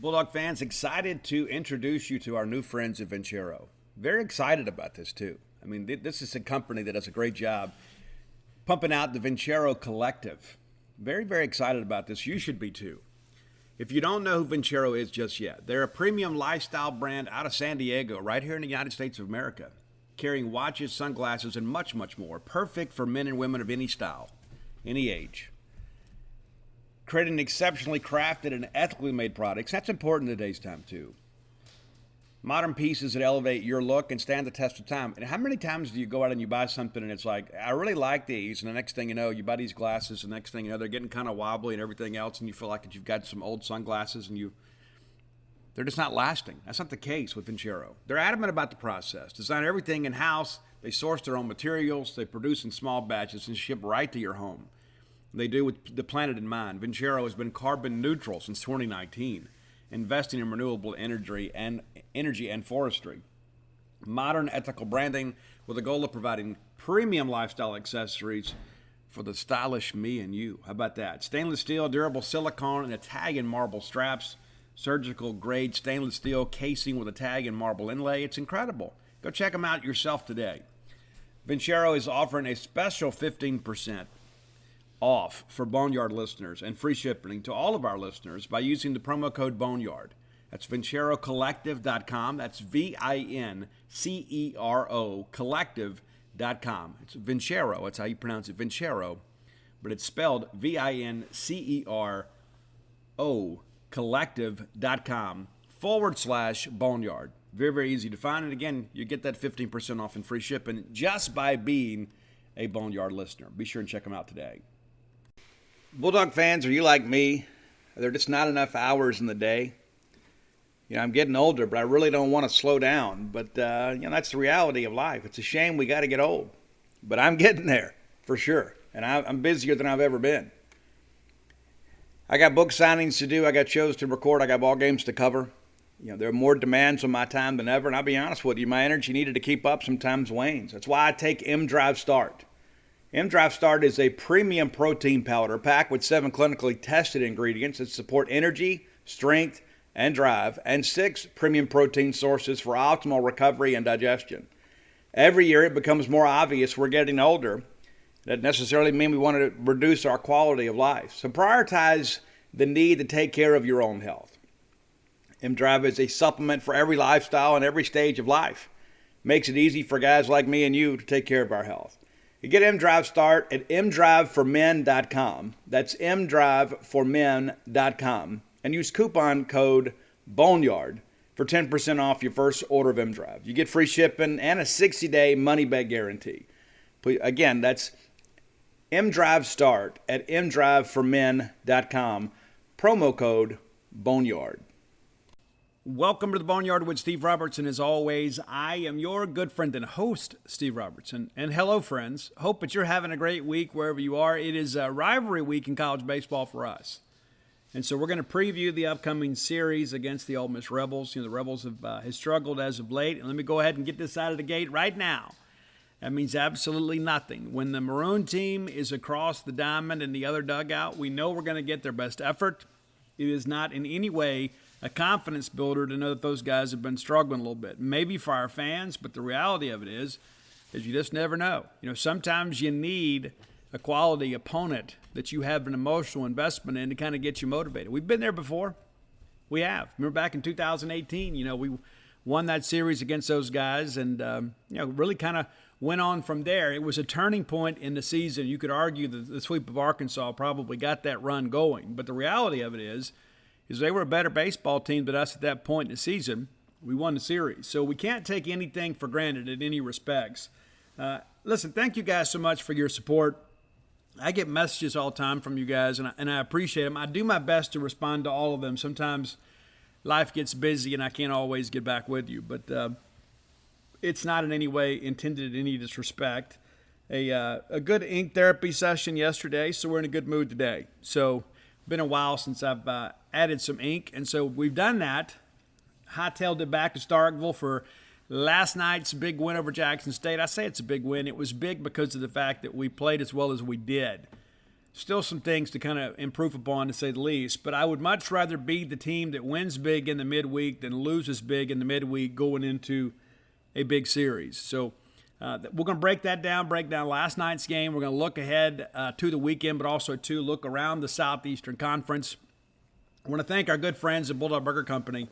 Bulldog fans, excited to introduce you to our new friends at Vincero. Very excited about this, too. I mean, this is a company that does a great job pumping out the Vincero Collective. Very, very excited about this. You should be, too. If you don't know who Vincero is just yet, they're a premium lifestyle brand out of San Diego, right here in the United States of America, carrying watches, sunglasses, and much, much more. Perfect for men and women of any style, any age. Creating exceptionally crafted and ethically made products. That's important in today's time, too. Modern pieces that elevate your look and stand the test of time. And how many times do you go out and you buy something and it's like, I really like these, and the next thing you know, you buy these glasses, and the next thing you know, they're getting kind of wobbly and everything else, and you feel like that you've got some old sunglasses and they're just not lasting. That's not the case with Vincero. They're adamant about the process. Design everything in-house. They source their own materials. They produce in small batches and ship right to your home. They do with the planet in mind. Vincero has been carbon neutral since 2019, investing in renewable energy and forestry. Modern ethical branding with the goal of providing premium lifestyle accessories for the stylish me and you. How about that? Stainless steel, durable silicone, and Italian marble straps. Surgical grade stainless steel casing with Italian marble inlay. It's incredible. Go check them out yourself today. Vincero is offering a special 15% off for Boneyard listeners and free shipping to all of our listeners by using the promo code Boneyard. That's VinceroCollective.com. That's VINCERO Collective.com. It's Vincero. That's how you pronounce it, Vincero. But it's spelled VINCERO Collective.com/Boneyard. Very, very easy to find. And again, you get that 15% off and free shipping just by being a Boneyard listener. Be sure and check them out today. Bulldog fans, are you like me? Are there just not enough hours in the day? You know, I'm getting older, but I really don't want to slow down. But, that's the reality of life. It's a shame we got to get old. But I'm getting there, for sure. And I'm busier than I've ever been. I got book signings to do. I got shows to record. I got ball games to cover. You know, there are more demands on my time than ever. And I'll be honest with you, my energy needed to keep up sometimes wanes. That's why I take M-Drive Start. M-Drive Start is a premium protein powder packed with 7 clinically tested ingredients that support energy, strength, and drive, and 6 premium protein sources for optimal recovery and digestion. Every year it becomes more obvious we're getting older. That doesn't necessarily mean we want to reduce our quality of life. So prioritize the need to take care of your own health. M-Drive is a supplement for every lifestyle and every stage of life. Makes it easy for guys like me and you to take care of our health. You get M-Drive Start at mdriveformen.com. That's mdriveformen.com. And use coupon code Boneyard for 10% off your first order of M-Drive. You get free shipping and a 60-day money-back guarantee. Again, that's M-Drive Start at mdriveformen.com. Promo code Boneyard. Welcome to the Boneyard with Steve Robertson. As always, I am your good friend and host, Steve Robertson. And hello, friends. Hope that you're having a great week wherever you are. It is a rivalry week in college baseball for us. And so we're going to preview the upcoming series against the Ole Miss Rebels. You know, the Rebels have struggled as of late. And let me go ahead and get this out of the gate right now. That means absolutely nothing. When the Maroon team is across the diamond in the other dugout, we know we're going to get their best effort. It is not in any way a confidence builder to know that those guys have been struggling a little bit. Maybe for our fans, but the reality of it is you just never know. You know, sometimes you need a quality opponent that you have an emotional investment in to kind of get you motivated. We've been there before. We have. Remember back in 2018, we won that series against those guys and, really kind of went on from there. It was a turning point in the season. You could argue that the sweep of Arkansas probably got that run going. But the reality of it is they were a better baseball team than us at that point in the season. We won the series. So we can't take anything for granted in any respects. Listen, thank you guys so much for your support. I get messages all the time from you guys, and I appreciate them. I do my best to respond to all of them. Sometimes life gets busy, and I can't always get back with you. But it's not in any way intended in any disrespect. A good ink therapy session yesterday, so we're in a good mood today. So been a while since I've added some ink, and so we've done that. Hightailed it back to Starkville for last night's big win over Jackson State. I say it's a big win. It was big because of the fact that we played as well as we did. Still some things to kind of improve upon, to say the least. But I would much rather be the team that wins big in the midweek than loses big in the midweek going into a big series. So we're going to break down last night's game. We're going to look ahead to the weekend, but also to look around the Southeastern Conference. I want to thank our good friends at Bulldog Burger Company.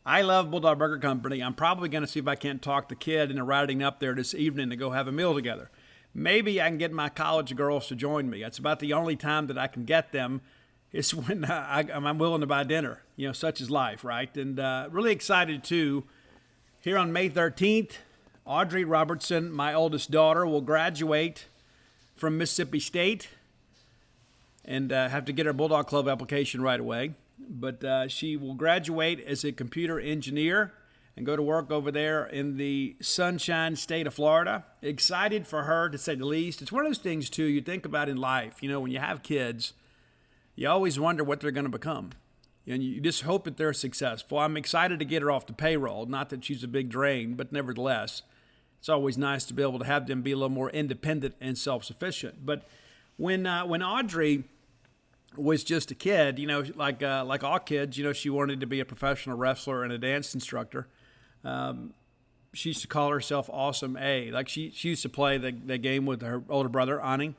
I love Bulldog Burger Company. I'm probably going to see if I can't talk the kid into riding up there this evening to go have a meal together. Maybe I can get my college girls to join me. That's about the only time that I can get them is when I'm willing to buy dinner. Such is life, right? And really excited, too. Here on May 13th, Audrey Robertson, my oldest daughter, will graduate from Mississippi State and have to get her Bulldog Club application right away. But she will graduate as a computer engineer and go to work over there in the Sunshine State of Florida. Excited for her, to say the least. It's one of those things, too, you think about in life. When you have kids, you always wonder what they're going to become. And you just hope that they're successful. I'm excited to get her off the payroll. Not that she's a big drain, but nevertheless, it's always nice to be able to have them be a little more independent and self-sufficient. But when Audrey was just a kid, like all kids, she wanted to be a professional wrestler and a dance instructor. She used to call herself Awesome A. Like she used to play the game with her older brother, Ani.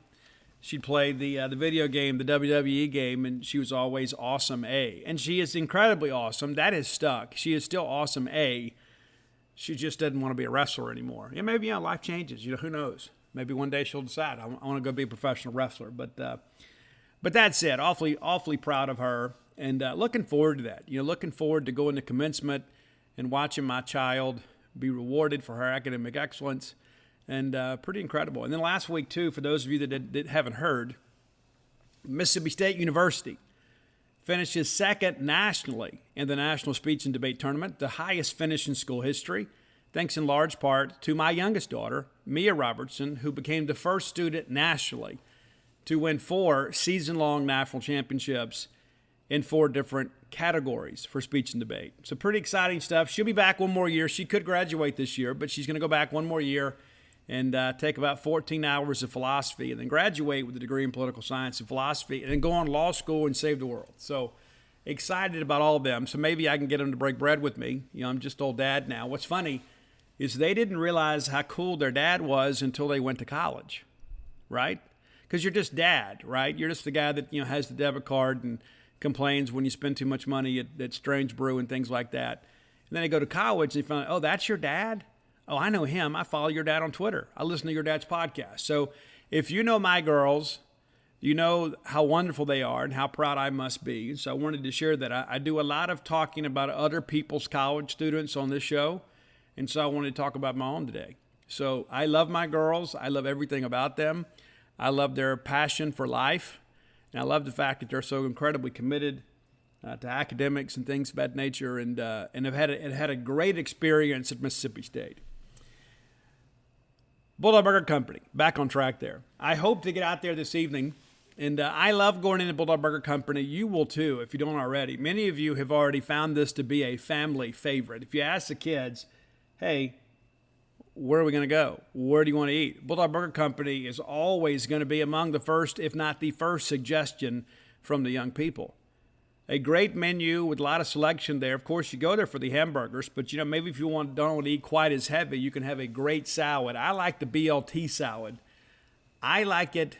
She'd play the video game, the WWE game, and she was always Awesome A. And she is incredibly awesome. That has stuck. She is still Awesome A. She just doesn't want to be a wrestler anymore. Maybe life changes. Who knows? Maybe one day she'll decide, I want to go be a professional wrestler. But that's it. Awfully proud of her, and looking forward to that. Looking forward to going to commencement and watching my child be rewarded for her academic excellence, and pretty incredible. And then last week, too, for those of you that haven't heard, Mississippi State University finishes second nationally in the National Speech and Debate Tournament, the highest finish in school history, thanks in large part to my youngest daughter, Mia Robertson, who became the first student nationally to win 4 season-long national championships in 4 different categories for speech and debate. So pretty exciting stuff. She'll be back one more year. She could graduate this year, but she's going to go back one more year and take about 14 hours of philosophy and then graduate with a degree in political science and philosophy and then go on law school and save the world. So excited about all of them. So maybe I can get them to break bread with me. I'm just old dad now. What's funny is they didn't realize how cool their dad was until they went to college, right? Because you're just dad, right? You're just the guy that has the debit card and complains when you spend too much money at Strange Brew and things like that. And then they go to college and they find out, oh, that's your dad? Oh, I know him. I follow your dad on Twitter. I listen to your dad's podcast. So if you know my girls, you know how wonderful they are and how proud I must be. So I wanted to share that. I do a lot of talking about other people's college students on this show, and so I wanted to talk about my own today. So I love my girls. I love everything about them. I love their passion for life, and I love the fact that they're so incredibly committed to academics and things of that nature, and have had a great experience at Mississippi State. Bulldog Burger Company, back on track there. I hope to get out there this evening, and I love going into Bulldog Burger Company. You will too, if you don't already. Many of you have already found this to be a family favorite. If you ask the kids, hey, where are we going to go? Where do you want to eat? Bulldog Burger Company is always going to be among the first, if not the first, suggestion from the young people. A great menu with a lot of selection there. Of course, you go there for the hamburgers, but maybe if you don't want to eat quite as heavy, you can have a great salad. I like the BLT salad. I like it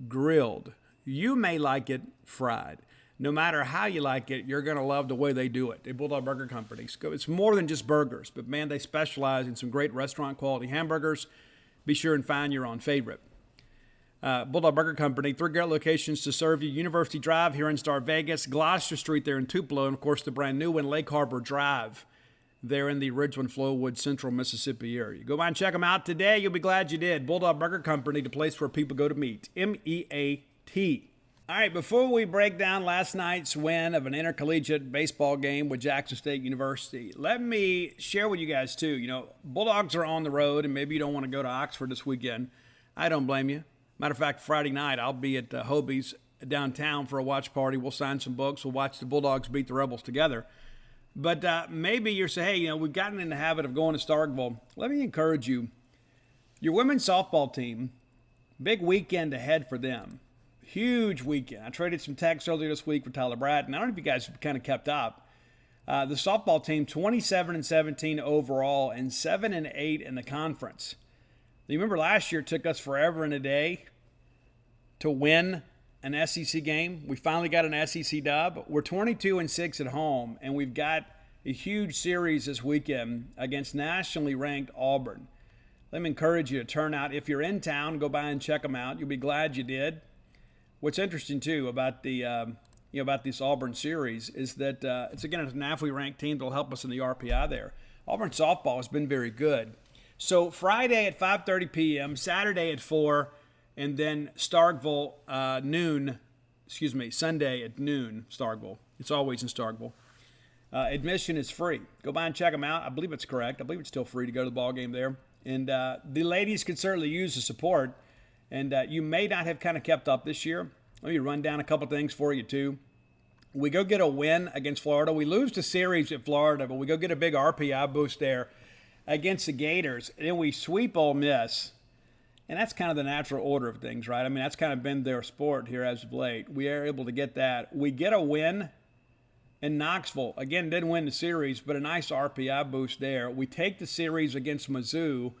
grilled. You may like it fried. No matter how you like it, you're going to love the way they do it. At Bulldog Burger Company. It's more than just burgers, but man, they specialize in some great restaurant quality hamburgers. Be sure and find your own favorite. Bulldog Burger Company, 3 great locations to serve you. University Drive here in Star Vegas, Gloucester Street there in Tupelo, and of course the brand new one, Lake Harbor Drive there in the Ridgeland-Flowwood, Central Mississippi area. Go by and check them out today. You'll be glad you did. Bulldog Burger Company, the place where people go to meet. MEAT. All right, before we break down last night's win of an intercollegiate baseball game with Jackson State University, let me share with you guys too. Bulldogs are on the road, and maybe you don't want to go to Oxford this weekend. I don't blame you. Matter of fact, Friday night, I'll be at Hobie's downtown for a watch party. We'll sign some books. We'll watch the Bulldogs beat the Rebels together. But maybe you're saying, hey, we've gotten in the habit of going to Starkville. Let me encourage you. Your women's softball team, big weekend ahead for them. Huge weekend. I traded some texts earlier this week for Tyler Bratton. I don't know if you guys have kind of kept up. The softball team, 27-17 overall and 7-8 in the conference. You remember last year it took us forever and a day to win an SEC game. We finally got an SEC dub. We're 22-6 at home, and we've got a huge series this weekend against nationally ranked Auburn. Let me encourage you to turn out. If you're in town, go by and check them out. You'll be glad you did. What's interesting too about the about this Auburn series is that it's again a nationally ranked team that'll help us in the RPI there. Auburn softball has been very good. So Friday at 5:30 p.m., Saturday at 4, and then Starkville Sunday at noon. Starkville. It's always in Starkville. Admission is free. Go by and check them out. I believe it's correct. I believe it's still free to go to the ball game there. And the ladies could certainly use the support. And you may not have kind of kept up this year. Let me run down a couple things for you, too. We go get a win against Florida. We lose the series at Florida, but we go get a big RPI boost there against the Gators. And then we sweep Ole Miss. And that's kind of the natural order of things, right? I mean, that's kind of been their sport here as of late. We are able to get that. We get a win in Knoxville. Again, didn't win the series, but a nice RPI boost there. We take the series against Mizzou.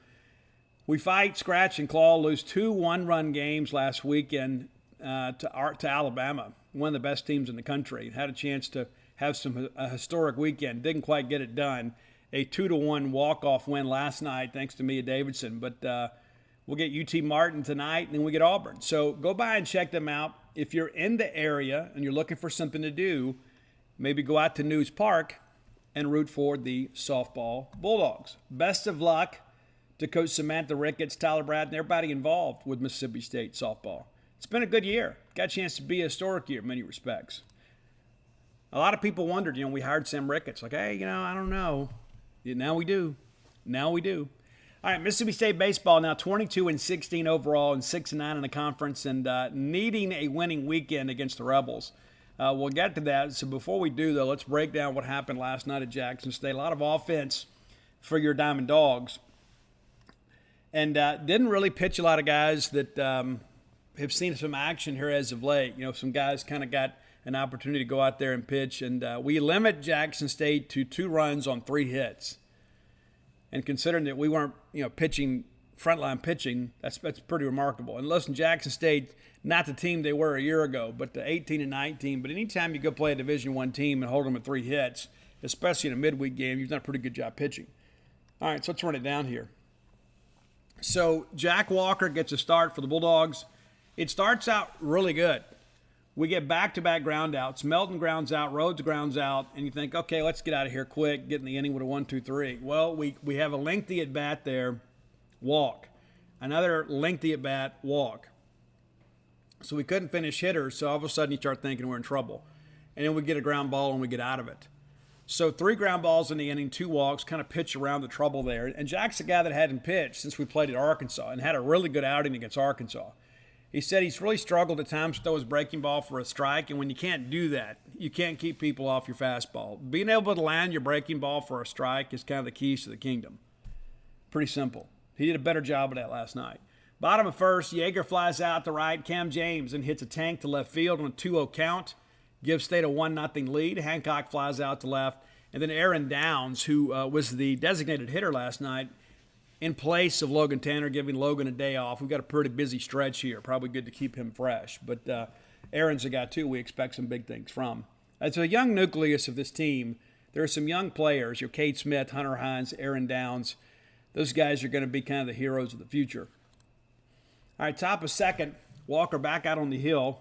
We fight, scratch, and claw, lose 2 one-run games last weekend to Alabama, one of the best teams in the country. Had a chance to have a historic weekend. Didn't quite get it done. A 2-1 walk-off win last night thanks to Mia Davidson. But we'll get UT Martin tonight, and then we get Auburn. So go by and check them out. If you're in the area and you're looking for something to do, maybe go out to News Park and root for the softball Bulldogs. Best of luck to Coach Samantha Ricketts, Tyler Bratton, everybody involved with Mississippi State softball. It's been a good year. Got a chance to be a historic year in many respects. A lot of people wondered, we hired Sam Ricketts. Like, hey, I don't know. Yeah, now we do. All right, Mississippi State baseball now 22-16 overall and 6-9 in the conference and needing a winning weekend against the Rebels. We'll get to that. So before we do, though, let's break down what happened last night at Jackson State. A lot of offense for your Diamond Dogs. And didn't really pitch a lot of guys that have seen some action here as of late. Some guys kind of got an opportunity to go out there and pitch. And we limit Jackson State to 2 runs on 3 hits. And considering that we weren't, pitching, frontline pitching, that's pretty remarkable. And listen, Jackson State, not the team they were a year ago, but the 18-19. But anytime you go play a Division I team and hold them at 3 hits, especially in a midweek game, you've done a pretty good job pitching. All right, so let's run it down here. So Jack Walker gets a start for the Bulldogs. It starts out really good. We get back-to-back ground outs. Melton grounds out, Rhodes grounds out, and you think, okay, let's get out of here quick, get in the inning with a 1-2-3. Well, we have a lengthy at-bat there, walk. Another lengthy at-bat, walk. So we couldn't finish hitters, so all of a sudden you start thinking we're in trouble. And then we get a ground ball and we get out of it. So 3 ground balls in the inning, 2 walks, kind of pitch around the trouble there. And Jack's a guy that hadn't pitched since we played at Arkansas and had a really good outing against Arkansas. He said he's really struggled at times to throw his breaking ball for a strike, and when you can't do that, you can't keep people off your fastball. Being able to land your breaking ball for a strike is kind of the keys to the kingdom. Pretty simple. He did a better job of that last night. Bottom of first, Yeager flies out to right. Cam James and hits a tank to left field on a 2-0 count. Gives State a 1-0 lead. Hancock flies out to left. And then Aaron Downs, who was the designated hitter last night, in place of Logan Tanner, giving Logan a day off. We've got a pretty busy stretch here. Probably good to keep him fresh. But Aaron's a guy, too, we expect some big things from. It's a young nucleus of this team. There are some young players. Your Cade Smith, Hunter Hines, Aaron Downs. Those guys are going to be kind of the heroes of the future. All right, top of second. Walker back out on the hill.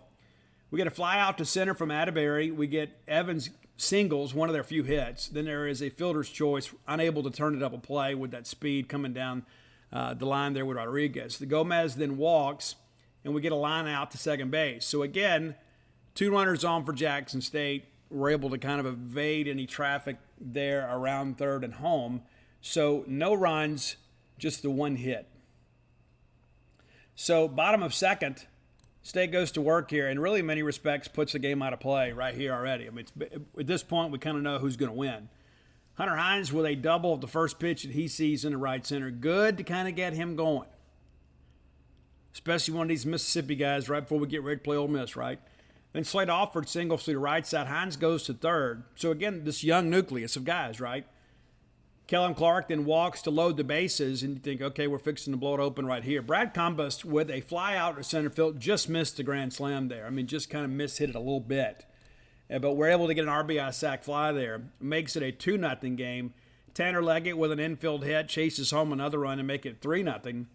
We get a fly out to center from Atterbury. We get Evans singles, one of their few hits. Then there is a fielder's choice, unable to turn it up a play with that speed coming down the line there with Rodriguez. The Gomez then walks, and we get a line out to second base. So again, 2 runners on for Jackson State. We're able to kind of evade any traffic there around third and home. So no runs, just the 1 hit. So bottom of second, State goes to work here and really in many respects puts the game out of play right here already. I mean, at this point, we kind of know who's going to win. Hunter Hines with a double of the first pitch that he sees in the right center. Good to kind of get him going. especially one of these Mississippi guys right before we get ready to play Ole Miss, right? Then Slade Alford singles to the right side. Hines goes to third. So again, this young nucleus of guys, right? Kellen Clark then walks to load the bases, and you think, okay, we're fixing to blow it open right here. Brad Cumbus, with a fly out to center field, just missed the grand slam there. I mean, just kind of mishit it a little bit. But we're able to get an RBI sac fly there. Makes it a 2-0 game. Tanner Leggett with an infield hit chases home another run and make it 3-0.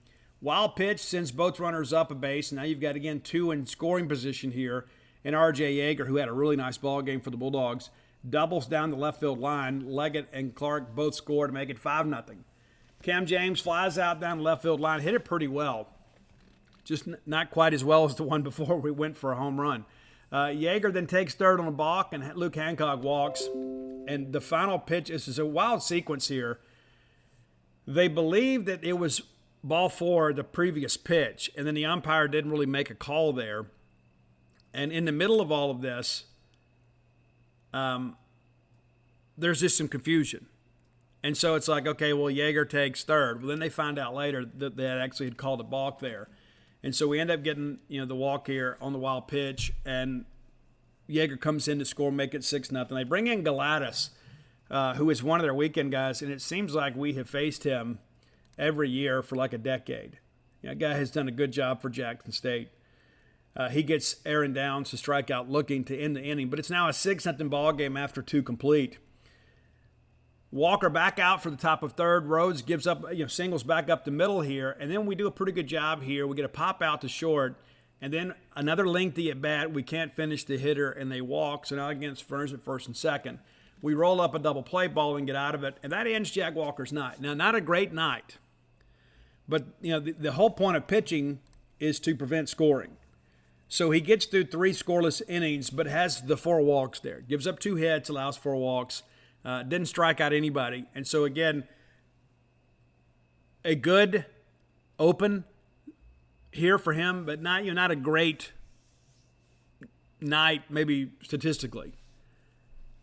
Wild pitch sends both runners up a base. Now you've got, again, 2 in scoring position here. And R.J. Yeager, who had a really nice ball game for the Bulldogs, doubles down the left field line. Leggett and Clark both score to make it 5-0. Cam James flies out down the left field line, hit it pretty well. Just not quite as well as the one before we went for a home run. Yeager then takes third on a balk, and Luke Hancock walks. And the final pitch, this is a wild sequence here. They believe that it was ball 4, the previous pitch, and then the umpire didn't really make a call there. And in the middle of all of this, there's just some confusion. And so it's like, okay, well, Yeager takes third. Well, then they find out later that they actually had called a balk there. And so we end up getting, the walk here on the wild pitch, and Yeager comes in to score, make it 6-0. They bring in Gonzalez, who is one of their weekend guys, and it seems like we have faced him every year for like a decade. That guy has done a good job for Jackson State. He gets Aaron Downs to strike out looking to end the inning, but it's now a 6-0 ball game after 2 complete. Walker back out for the top of third. Rhodes gives up, singles back up the middle here, and then we do a pretty good job here. We get a pop out to short, and then another lengthy at bat. We can't finish the hitter, and they walk. So now against Ferns at first and second. We roll up a double play ball and get out of it, and that ends Jack Walker's night. Now, not a great night, but the whole point of pitching is to prevent scoring. So he gets through 3 scoreless innings, but has the 4 walks there. Gives up 2 hits, allows 4 walks. Didn't strike out anybody. And so, again, a good open here for him, but not a great night, maybe statistically.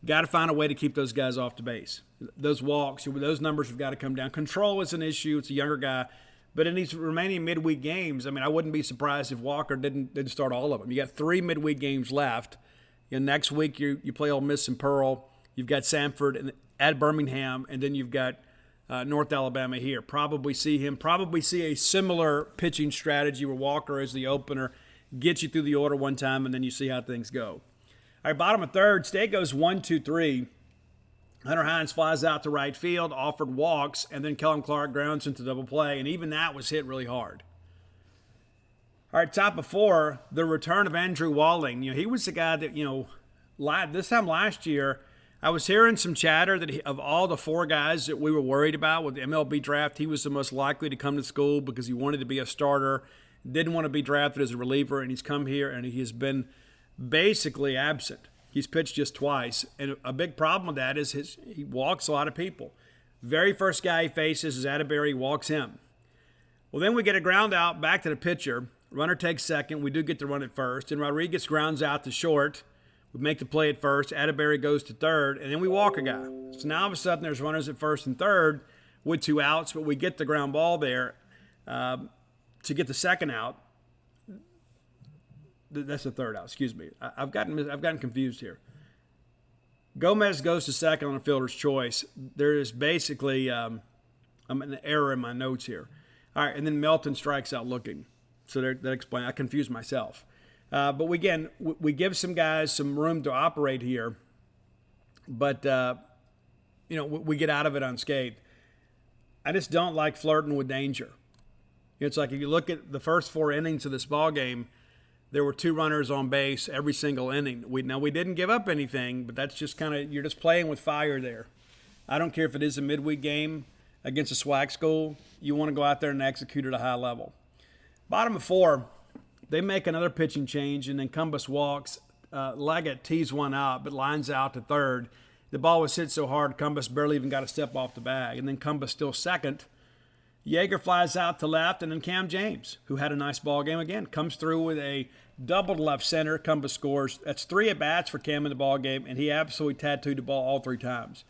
Got to find a way to keep those guys off the base. Those walks, those numbers have got to come down. Control is an issue. It's a younger guy. But in these remaining midweek games, I wouldn't be surprised if Walker didn't start all of them. You got 3 midweek games left. Next week you play Ole Miss and Pearl. You've got Samford at Birmingham, and then you've got North Alabama here. Probably see a similar pitching strategy where Walker is the opener, gets you through the order one time, and then you see how things go. All right, bottom of third, State goes 1-2-3. Hunter Hines flies out to right field, Alford walks, and then Kellen Clark grounds into double play, and even that was hit really hard. All right, top of 4, the return of Andrew Walling. He was the guy that, this time last year, I was hearing some chatter that of all the 4 guys that we were worried about with the MLB draft, he was the most likely to come to school because he wanted to be a starter, didn't want to be drafted as a reliever, and he's come here and he has been basically absent. He's pitched just twice, and a big problem with that is he walks a lot of people. Very first guy he faces is Atterbury, walks him. Well, then we get a ground out back to the pitcher. Runner takes second. We do get the run at first, and Rodriguez grounds out to short. We make the play at first. Atterbury goes to third, and then we walk a guy. So now all of a sudden there's runners at first and third with 2 outs, but we get the ground ball there to get the second out. That's the third out. Excuse me. I've gotten confused here. Gomez goes to second on a fielder's choice. There is basically an error in my notes here. All right, and then Melton strikes out looking. So that explains. I confused myself. But we give some guys some room to operate here, but we get out of it unscathed. I just don't like flirting with danger. It's like if you look at the first 4 innings of this ball game, there were 2 runners on base every single inning. We didn't give up anything, but that's just you're just playing with fire there. I don't care if it is a midweek game against a SWAC school. You want to go out there and execute at a high level. Bottom of 4. They make another pitching change, and then Cumbus walks. Leggett tees one out, but lines out to third. The ball was hit so hard, Cumbus barely even got a step off the bag. And then Cumbus still second. Yeager flies out to left, and then Cam James, who had a nice ball game again, comes through with a double to left center. Cumbus scores. That's 3 at-bats for Cam in the ball game, and he absolutely tattooed the ball all 3 times.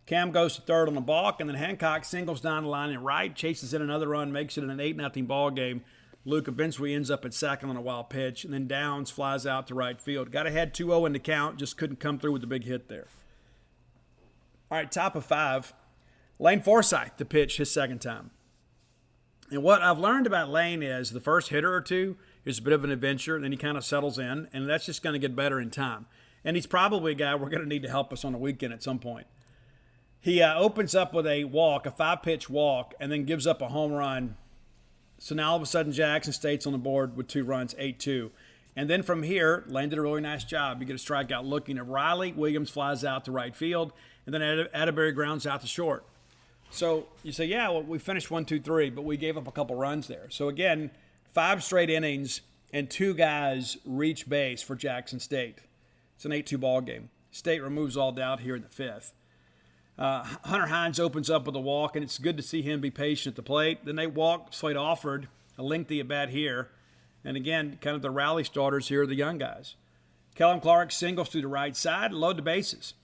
Cam goes to third on a balk, and then Hancock singles down the line and right, chases in another run, makes it an 8-0 ball game. Luke eventually ends up at second on a wild pitch, and then Downs flies out to right field. Got ahead 2-0 in the count, just couldn't come through with the big hit there. All right, top of 5, Lane Forsythe to pitch his second time. And what I've learned about Lane is the first hitter or two is a bit of an adventure, and then he kind of settles in, and that's just going to get better in time. And he's probably a guy we're going to need to help us on the weekend at some point. He opens up with a walk, a 5-pitch walk, and then gives up a home run. So now all of a sudden Jackson State's on the board with 2 runs, 8-2. And then from here, Lane did a really nice job. You get a strikeout looking at Riley. Williams flies out to right field, and then Atterbury grounds out to short. So you say, yeah, well, we finished 1-2-3, but we gave up a couple runs there. So again, 5 straight innings and 2 guys reach base for Jackson State. It's an 8-2 ball game. State removes all doubt here in the 5th. Hunter Hines opens up with a walk, and it's good to see him be patient at the plate. Then they walk. Slade offered a lengthy at bat here. And again, kind of the rally starters here are the young guys. Kellen Clark singles to the right side, load the bases.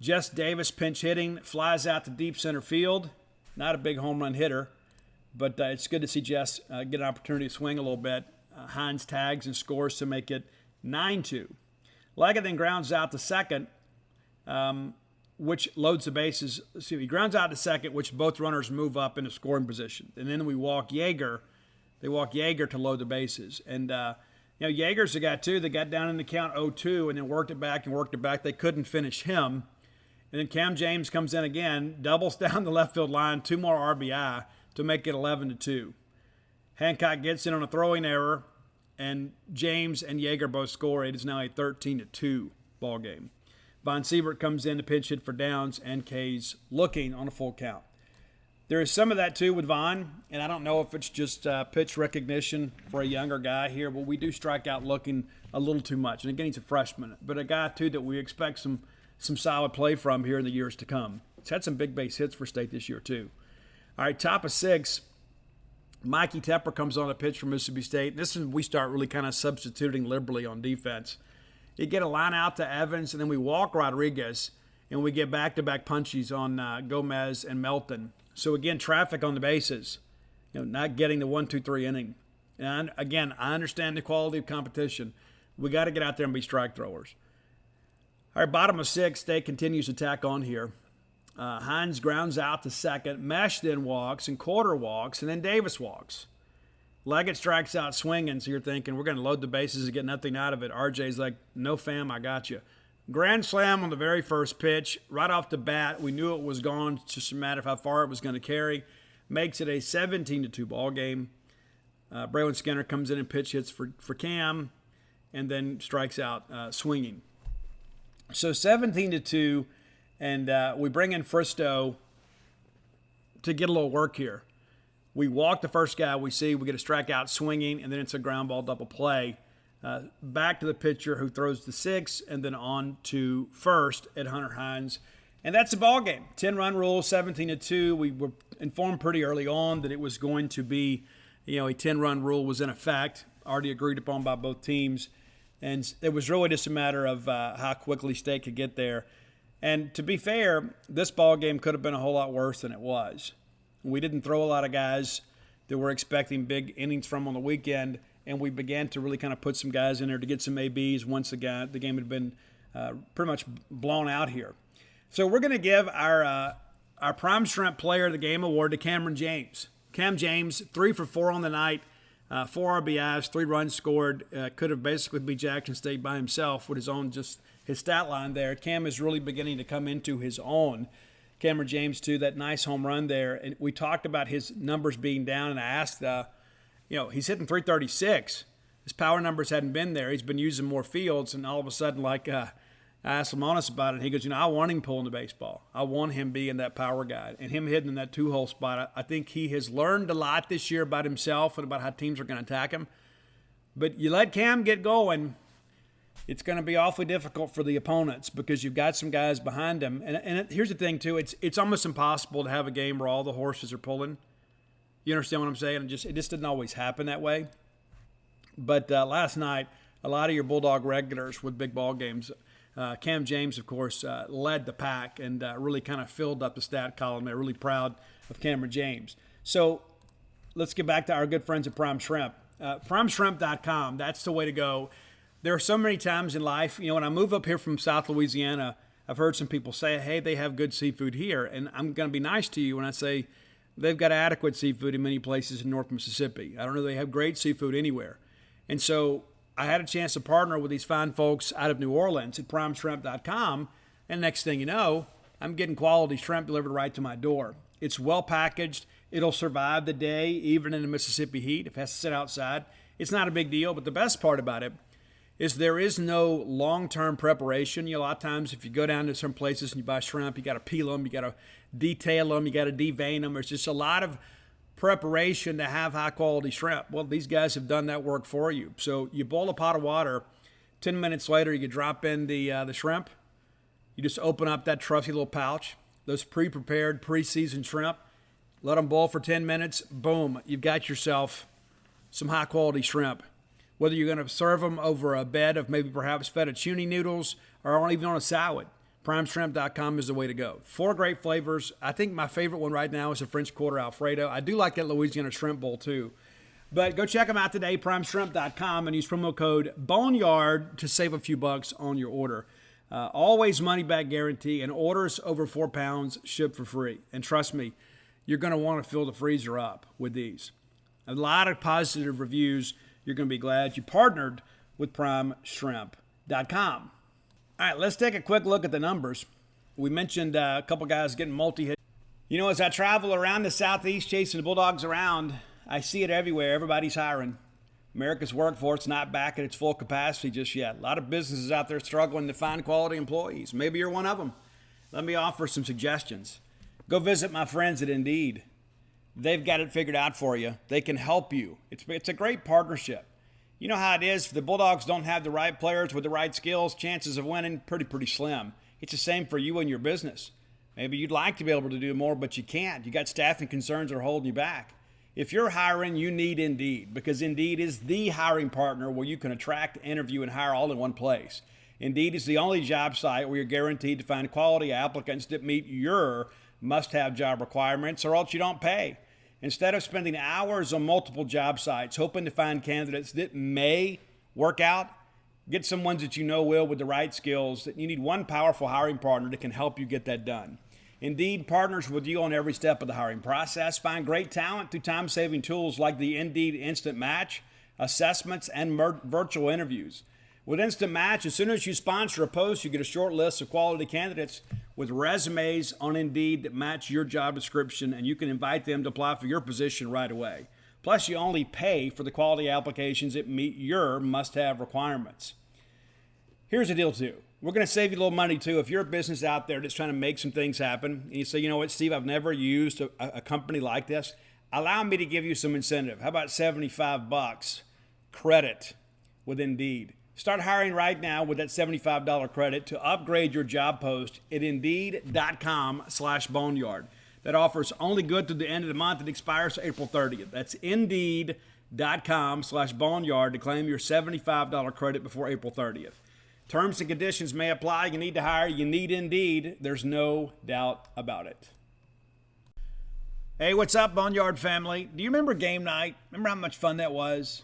Jess Davis pinch hitting, flies out to deep center field. Not a big home run hitter, but it's good to see Jess get an opportunity to swing a little bit. Hines tags and scores to make it 9-2. Leggett then grounds out to second, which loads the bases. He grounds out to second, which both runners move up into scoring position. And then we walk Yeager. They walk Yeager to load the bases. And, Yeager's the guy, too, that got down in the count 0-2 and then worked it back. They couldn't finish him. And then Cam James comes in again, doubles down the left field line, 2 more RBI to make it 11-2. Hancock gets in on a throwing error, and James and Yeager both score. It is now a 13-2 ball game. Von Siebert comes in to pinch hit for Downs, and K's looking on a full count. There is some of that, too, with Von, and I don't know if it's just pitch recognition for a younger guy here, but we do strike out looking a little too much. And again, he's a freshman, but a guy, too, that we expect some solid play from here in the years to come. He's had some big base hits for State this year, too. All right, top of 6, Mikey Tepper comes on a pitch for Mississippi State. This is when we start really kind of substituting liberally on defense. You get a line out to Evans, and then we walk Rodriguez, and we get back-to-back punchies on Gomez and Melton. So, again, traffic on the bases, not getting the 1-2-3 inning. And, again, I understand the quality of competition. We got to get out there and be strike throwers. All right, bottom of 6, State continues to tack on here. Hines grounds out to second. Mesh then walks, and Quarter walks, and then Davis walks. Leggett strikes out swinging, so you're thinking, we're going to load the bases and get nothing out of it. RJ's like, no, fam, I got you. Grand slam on the very first pitch. Right off the bat, we knew it was gone. It's just a matter of how far it was going to carry. Makes it a 17-2 ball game. Braylon Skinner comes in and pitch hits for Cam, and then strikes out swinging. So 17-2, and we bring in Fristow to get a little work here. We walk the first guy we see. We get a strikeout swinging, and then it's a ground ball double play. Back to the pitcher who throws the 6, and then on to first at Hunter Hines. And that's the ball game. 10-run rule, 17-2. We were informed pretty early on that it was going to be, a 10-run rule was in effect, already agreed upon by both teams. And it was really just a matter of how quickly State could get there. And to be fair, this ball game could have been a whole lot worse than it was. We didn't throw a lot of guys that we're expecting big innings from on the weekend, and we began to really kind of put some guys in there to get some ABs once the game had been pretty much blown out here. So we're going to give our Prime Shrimp Player of the Game award to Cameron James. Cam James, 3 for 4 on the night, 4 RBIs, 3 runs scored. Could have basically beat Jackson State by himself with his stat line there. Cam is really beginning to come into his own. Cameron James, too, that nice home run there. And we talked about his numbers being down, and I asked, he's hitting 336. His power numbers hadn't been there. He's been using more fields, and all of a sudden, I asked him honest about it, and he goes, I want him pulling the baseball. I want him being that power guy. And him hitting in that 2-hole spot, I think he has learned a lot this year about himself and about how teams are going to attack him. But you let Cam get going, it's going to be awfully difficult for the opponents because you've got some guys behind him. And here's the thing, too. It's almost impossible to have a game where all the horses are pulling. You understand what I'm saying? It just didn't always happen that way. But last night, a lot of your Bulldog regulars with big ball games, Cam James, of course, led the pack and really kind of filled up the stat column. They're really proud of Cameron James. So let's get back to our good friends at Prime Shrimp. PrimeShrimp.com, that's the way to go. There are so many times in life, when I move up here from South Louisiana, I've heard some people say, hey, they have good seafood here. And I'm going to be nice to you when I say they've got adequate seafood in many places in North Mississippi. I don't know they have great seafood anywhere. And so I had a chance to partner with these fine folks out of New Orleans at PrimeShrimp.com. And next thing you know, I'm getting quality shrimp delivered right to my door. It's well packaged. It'll survive the day, even in the Mississippi heat. If it has to sit outside, it's not a big deal. But the best part about it is there is no long-term preparation. A lot of times if you go down to some places and you buy shrimp, you got to peel them, you got to detail them, you got to devein them. There's just a lot of preparation to have high-quality shrimp. Well, these guys have done that work for you. So you boil a pot of water. 10 minutes later, you drop in the shrimp. You just open up that trusty little pouch, those pre-prepared, pre-seasoned shrimp. Let them boil for 10 minutes. Boom, you've got yourself some high-quality shrimp. Whether you're going to serve them over a bed of maybe perhaps fettuccine noodles or even on a salad, PrimeShrimp.com is the way to go. 4 great flavors. I think my favorite one right now is the French Quarter Alfredo. I do like that Louisiana shrimp bowl too. But go check them out today, PrimeShrimp.com, and use promo code Boneyard to save a few bucks on your order. Always money-back guarantee, and orders over 4 pounds ship for free. And trust me, you're going to want to fill the freezer up with these. A lot of positive reviews. You're going to be glad you partnered with PrimeShrimp.com. All right, let's take a quick look at the numbers. We mentioned a couple guys getting multi-hit. As I travel around the Southeast chasing the Bulldogs around, I see it everywhere. Everybody's hiring. America's workforce not back at its full capacity just yet. A lot of businesses out there struggling to find quality employees. Maybe you're one of them. Let me offer some suggestions. Go visit my friends at Indeed. They've got it figured out for you. They can help you. It's a great partnership. You know how it is. If the Bulldogs don't have the right players with the right skills, chances of winning pretty slim. It's the same for you and your business. Maybe you'd like to be able to do more, but you can't. You got staffing concerns that are holding you back. If you're hiring, you need Indeed, because Indeed is the hiring partner where you can attract, interview, and hire all in one place. Indeed is the only job site where you're guaranteed to find quality applicants that meet your must-have job requirements, or else you don't pay. Instead of spending hours on multiple job sites hoping to find candidates that may work out, get some ones that you know will with the right skills. That you need one powerful hiring partner that can help you get that done. Indeed partners with you on every step of the hiring process. Find great talent through time-saving tools like the Indeed Instant Match, assessments, and virtual interviews. With Instant Match, as soon as you sponsor a post, you get a short list of quality candidates with resumes on Indeed that match your job description, and you can invite them to apply for your position right away. Plus, you only pay for the quality applications that meet your must-have requirements. Here's the deal, too. We're going to save you a little money, too. If you're a business out there that's trying to make some things happen, and you say, you know what, Steve, I've never used a company like this, allow me to give you some incentive. How about $75 credit with Indeed? Start hiring right now with that $75 credit to upgrade your job post at Indeed.com/Boneyard. That offer is only good through the end of the month. It expires April 30th. That's Indeed.com/Boneyard to claim your $75 credit before April 30th. Terms and conditions may apply. You need to hire. You need Indeed. There's no doubt about it. Hey, what's up, Boneyard family? Do you remember game night? Remember how much fun that was?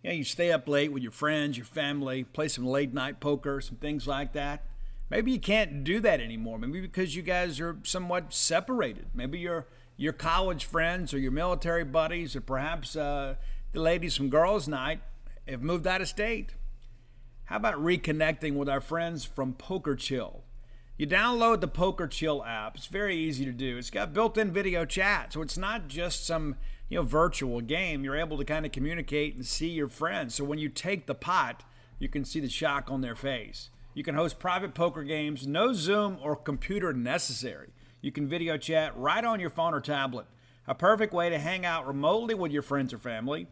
You stay up late with your friends, your family, play some late night poker, some things like that. Maybe you can't do that anymore. Maybe because you guys are somewhat separated. Maybe your college friends or your military buddies or perhaps the ladies from girls' night have moved out of state. How about reconnecting with our friends from Poker Chill? You download the Poker Chill app. It's very easy to do. It's got built-in video chat, so it's not just some virtual game. You're able to kind of communicate and see your friends. So when you take the pot, you can see the shock on their face. You can host private poker games, no Zoom or computer necessary. You can video chat right on your phone or tablet. A perfect way to hang out remotely with your friends or family.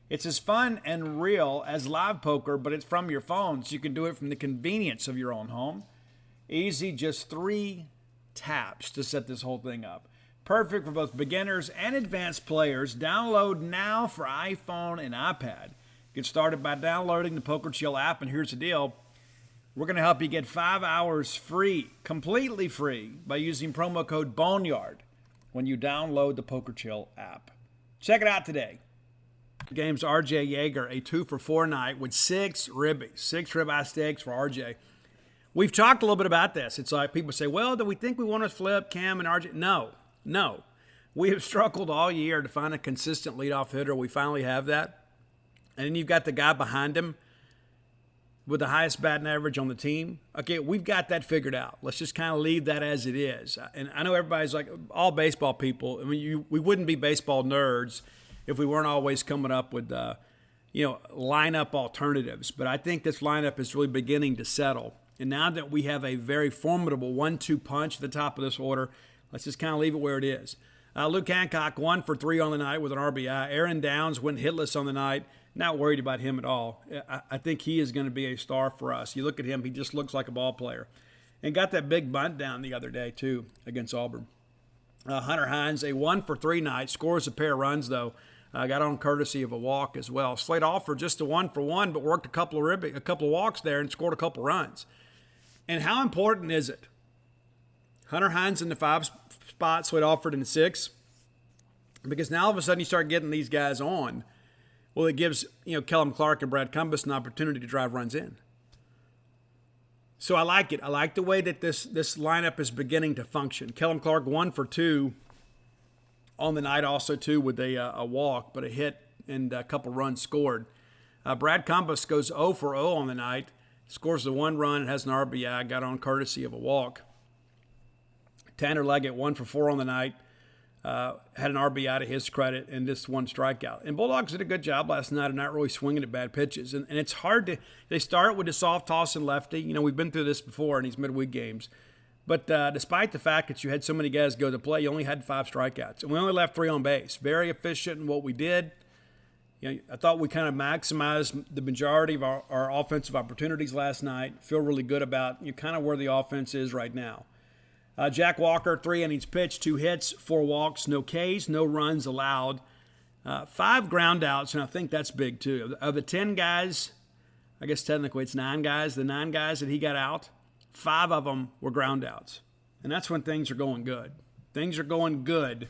It's as fun and real as live poker, but it's from your phone, so you can do it from the convenience of your own home. Easy, just 3 taps to set this whole thing up. Perfect for both beginners and advanced players. Download now for iPhone and iPad. Get started by downloading the Poker Chill app, and here's the deal. We're going to help you get 5 hours free, completely free, by using promo code Boneyard when you download the Poker Chill app. Check it out today. Game's R.J. Yeager, a 2-for-4 night with 6 ribbies, 6 ribeye steaks for R.J. We've talked a little bit about this. It's like people say, well, do we think we want to flip Cam and R.J.? No. We have struggled all year to find a consistent leadoff hitter. We finally have that. And then you've got the guy behind him with the highest batting average on the team. Okay, we've got that figured out. Let's just kind of leave that as it is. And I know everybody's like, all baseball people, I mean, we wouldn't be baseball nerds if we weren't always coming up with, lineup alternatives. But I think this lineup is really beginning to settle. And now that we have a very formidable 1-2 punch at the top of this order, let's just kind of leave it where it is. Luke Hancock, 1 for 3 on the night with an RBI. Aaron Downs went hitless on the night. Not worried about him at all. I think he is going to be a star for us. You look at him, he just looks like a ball player. And got that big bunt down the other day, too, against Auburn. Hunter Hines, a 1 for 3 night, scores a pair of runs, though. Got on courtesy of a walk as well. Slade Alford, just a 1 for 1, but worked a couple of walks there and scored a couple runs. And how important is it? Hunter Hines in the 5 spot, Slade Alford in the 6. Because now all of a sudden you start getting these guys on. Well, it gives Kellum Clark and Brad Cumbus an opportunity to drive runs in. So I like it. I like the way that this lineup is beginning to function. Kellum Clark 1 for 2 on the night, also too with a walk, but a hit and a couple runs scored. Brad Cumbus goes 0 for 0 on the night, scores the 1 run and has an RBI, got on courtesy of a walk. Tanner Leggett 1 for 4 on the night. Had an RBI to his credit and just 1 strikeout. And Bulldogs did a good job last night of not really swinging at bad pitches. And it's hard to – they start with a soft toss and lefty. We've been through this before in these midweek games. But despite the fact that you had so many guys go to play, you only had 5 strikeouts. And we only left 3 on base. Very efficient in what we did. I thought we kind of maximized the majority of our offensive opportunities last night. Feel really good about kind of where the offense is right now. Jack Walker, 3 innings pitched, 2 hits, 4 walks, no Ks, no runs allowed. 5 ground outs, and I think that's big too. Of the 10 guys, I guess technically it's 9 guys, the 9 guys that he got out, 5 of them were ground outs. And that's when things are going good. Things are going good,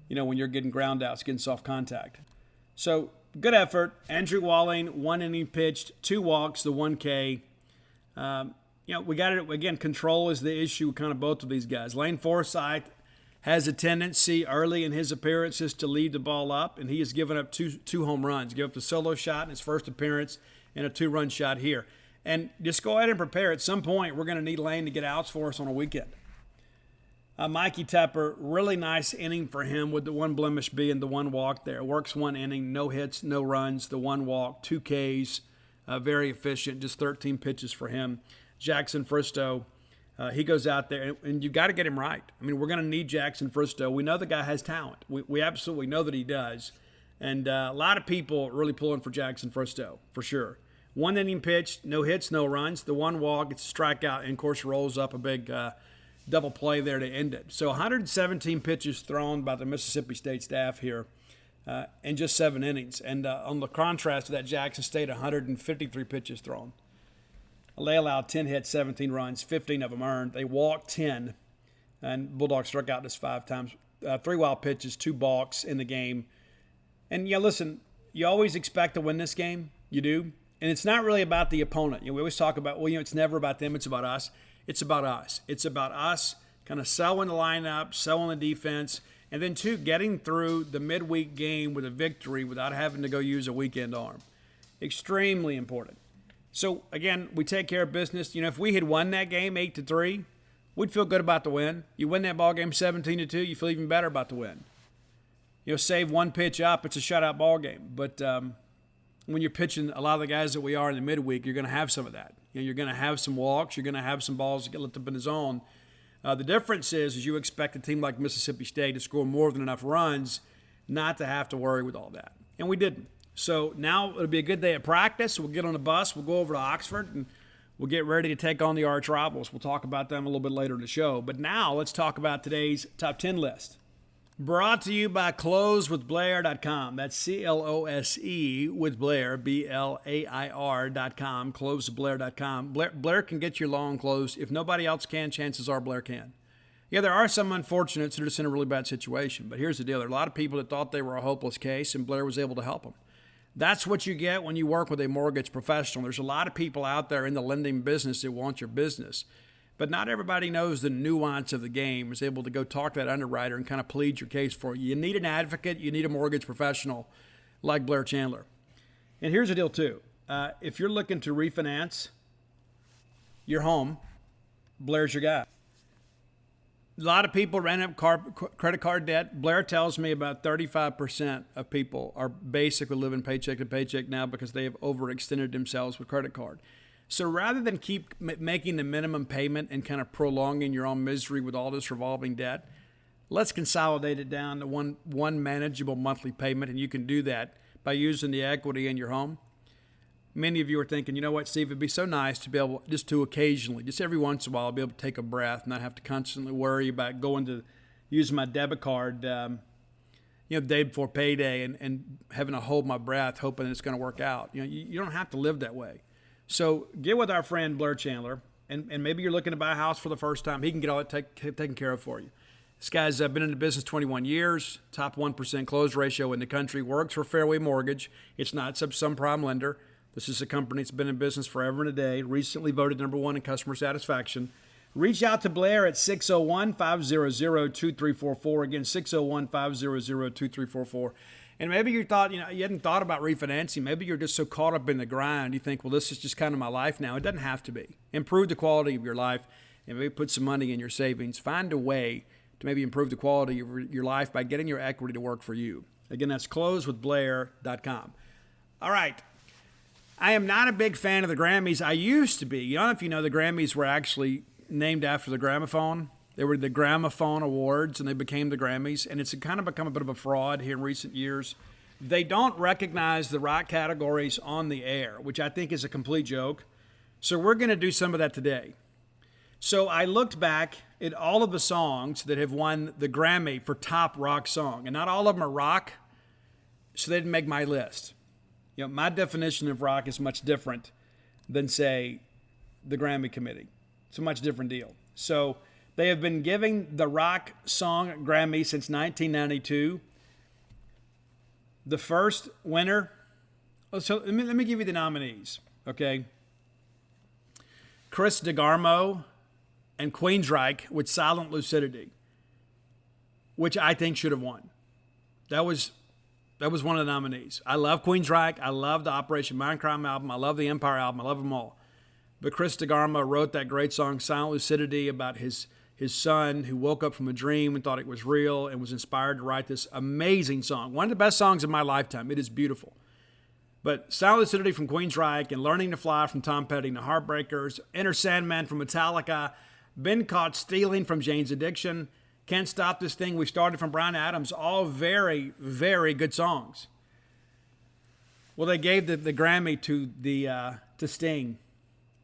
when you're getting ground outs, getting soft contact. So, good effort. Andrew Walling, 1 inning pitched, 2 walks, the 1 K. We got it, again, control is the issue with kind of both of these guys. Lane Forsythe has a tendency early in his appearances to lead the ball up, and he has given up two home runs. Give up the solo shot in his first appearance and a 2-run shot here. And just go ahead and prepare. At some point, we're going to need Lane to get outs for us on a weekend. Mikey Tepper, really nice inning for him with the 1 blemish being the 1 walk there. Works 1 inning, no hits, no runs, the 1 walk, 2 Ks, very efficient, just 13 pitches for him. Jackson Fristow, he goes out there, and you've got to get him right. I mean, we're going to need Jackson Fristow. We know the guy has talent. We absolutely know that he does. And a lot of people really pulling for Jackson Fristow, for sure. 1 inning pitched, no hits, no runs. The 1 walk, it's a strikeout, and, of course, rolls up a big double play there to end it. So 117 pitches thrown by the Mississippi State staff here in just 7 innings. And on the contrast to that, Jackson State, 153 pitches thrown. They allowed 10 hits, 17 runs, 15 of them earned. They walked 10, and Bulldogs struck out just 5 times. 3 wild pitches, 2 balks in the game. And, listen, you always expect to win this game. You do. And it's not really about the opponent. We always talk about, it's never about them. It's about us. It's about us. It's about us kind of selling the lineup, selling the defense, and then, 2, getting through the midweek game with a victory without having to go use a weekend arm. Extremely important. So, again, we take care of business. If we had won that game 8-3, we'd feel good about the win. You win that ball game 17-2, you feel even better about the win. Save 1 pitch up, it's a shutout ball game. But when you're pitching a lot of the guys that we are in the midweek, you're going to have some of that. You're going to have some walks. You're going to have some balls that get lit up in the zone. The difference is you expect a team like Mississippi State to score more than enough runs not to have to worry with all that. And we didn't. So now it'll be a good day at practice. We'll get on the bus. We'll go over to Oxford, and we'll get ready to take on the arch rivals. We'll talk about them a little bit later in the show. But now let's talk about today's top 10 list. Brought to you by closewithblair.com. That's CLOSE with Blair, BLAIR.com, closewithblair.com. Blair can get your lawn closed. If nobody else can, chances are Blair can. Yeah, there are some unfortunates that are just in a really bad situation. But here's the deal. There are a lot of people that thought they were a hopeless case, and Blair was able to help them. That's what you get when you work with a mortgage professional. There's a lot of people out there in the lending business that want your business. But not everybody knows the nuance of the game, is able to go talk to that underwriter and kind of plead your case for you. You need an advocate. You need a mortgage professional like Blair Chandler. And here's the deal, too. If you're looking to refinance your home, Blair's your guy. A lot of people ran up credit card debt. Blair tells me about 35% of people are basically living paycheck to paycheck now because they have overextended themselves with credit card. So rather than keep making the minimum payment and kind of prolonging your own misery with all this revolving debt, let's consolidate it down to one manageable monthly payment, and you can do that by using the equity in your home. Many of you are thinking, you know what, Steve, it'd be so nice to be able just to occasionally, just every once in a while, be able to take a breath, not have to constantly worry about going to use my debit card, the day before payday and having to hold my breath, hoping it's going to work out. You don't have to live that way. So get with our friend Blair Chandler, and maybe you're looking to buy a house for the first time. He can get all that taken care of for you. This guy's been in the business 21 years, top 1% close ratio in the country, works for Fairway Mortgage. It's not some subprime lender. This is a company that's been in business forever and a day, recently voted number 1 in customer satisfaction. Reach out to Blair at 601-500-2344. Again, 601-500-2344. And maybe you thought, you hadn't thought about refinancing. Maybe you're just so caught up in the grind. You think, well, this is just kind of my life now. It doesn't have to be. Improve the quality of your life and maybe put some money in your savings. Find a way to maybe improve the quality of your life by getting your equity to work for you. Again, that's closewithblair.com. All right. I am not a big fan of the Grammys. I used to be. I don't know if you know, the Grammys were actually named after the gramophone. They were the Gramophone Awards, and they became the Grammys. And it's kind of become a bit of a fraud here in recent years. They don't recognize the rock categories on the air, which I think is a complete joke. So we're going to do some of that today. So I looked back at all of the songs that have won the Grammy for top rock song. And not all of them are rock, so they didn't make my list. My definition of rock is much different than, say, the Grammy Committee. It's a much different deal. So they have been giving the rock song Grammy since 1992. The first winner, so let me give you the nominees, okay? Chris DeGarmo and Queensryche with Silent Lucidity, which I think should have won. That was one of the nominees. I love Queensryche. I love the Operation Mindcrime album. I love the Empire album. I love them all. But Chris DeGarmo wrote that great song, Silent Lucidity, about his son who woke up from a dream and thought it was real and was inspired to write this amazing song. One of the best songs of my lifetime. It is beautiful. But Silent Lucidity from Queensryche and Learning to Fly from Tom Petty and the Heartbreakers, Enter Sandman from Metallica, Been Caught Stealing from Jane's Addiction, Can't Stop This Thing We Started from Bryan Adams, all very, very good songs. Well, they gave the Grammy to Sting,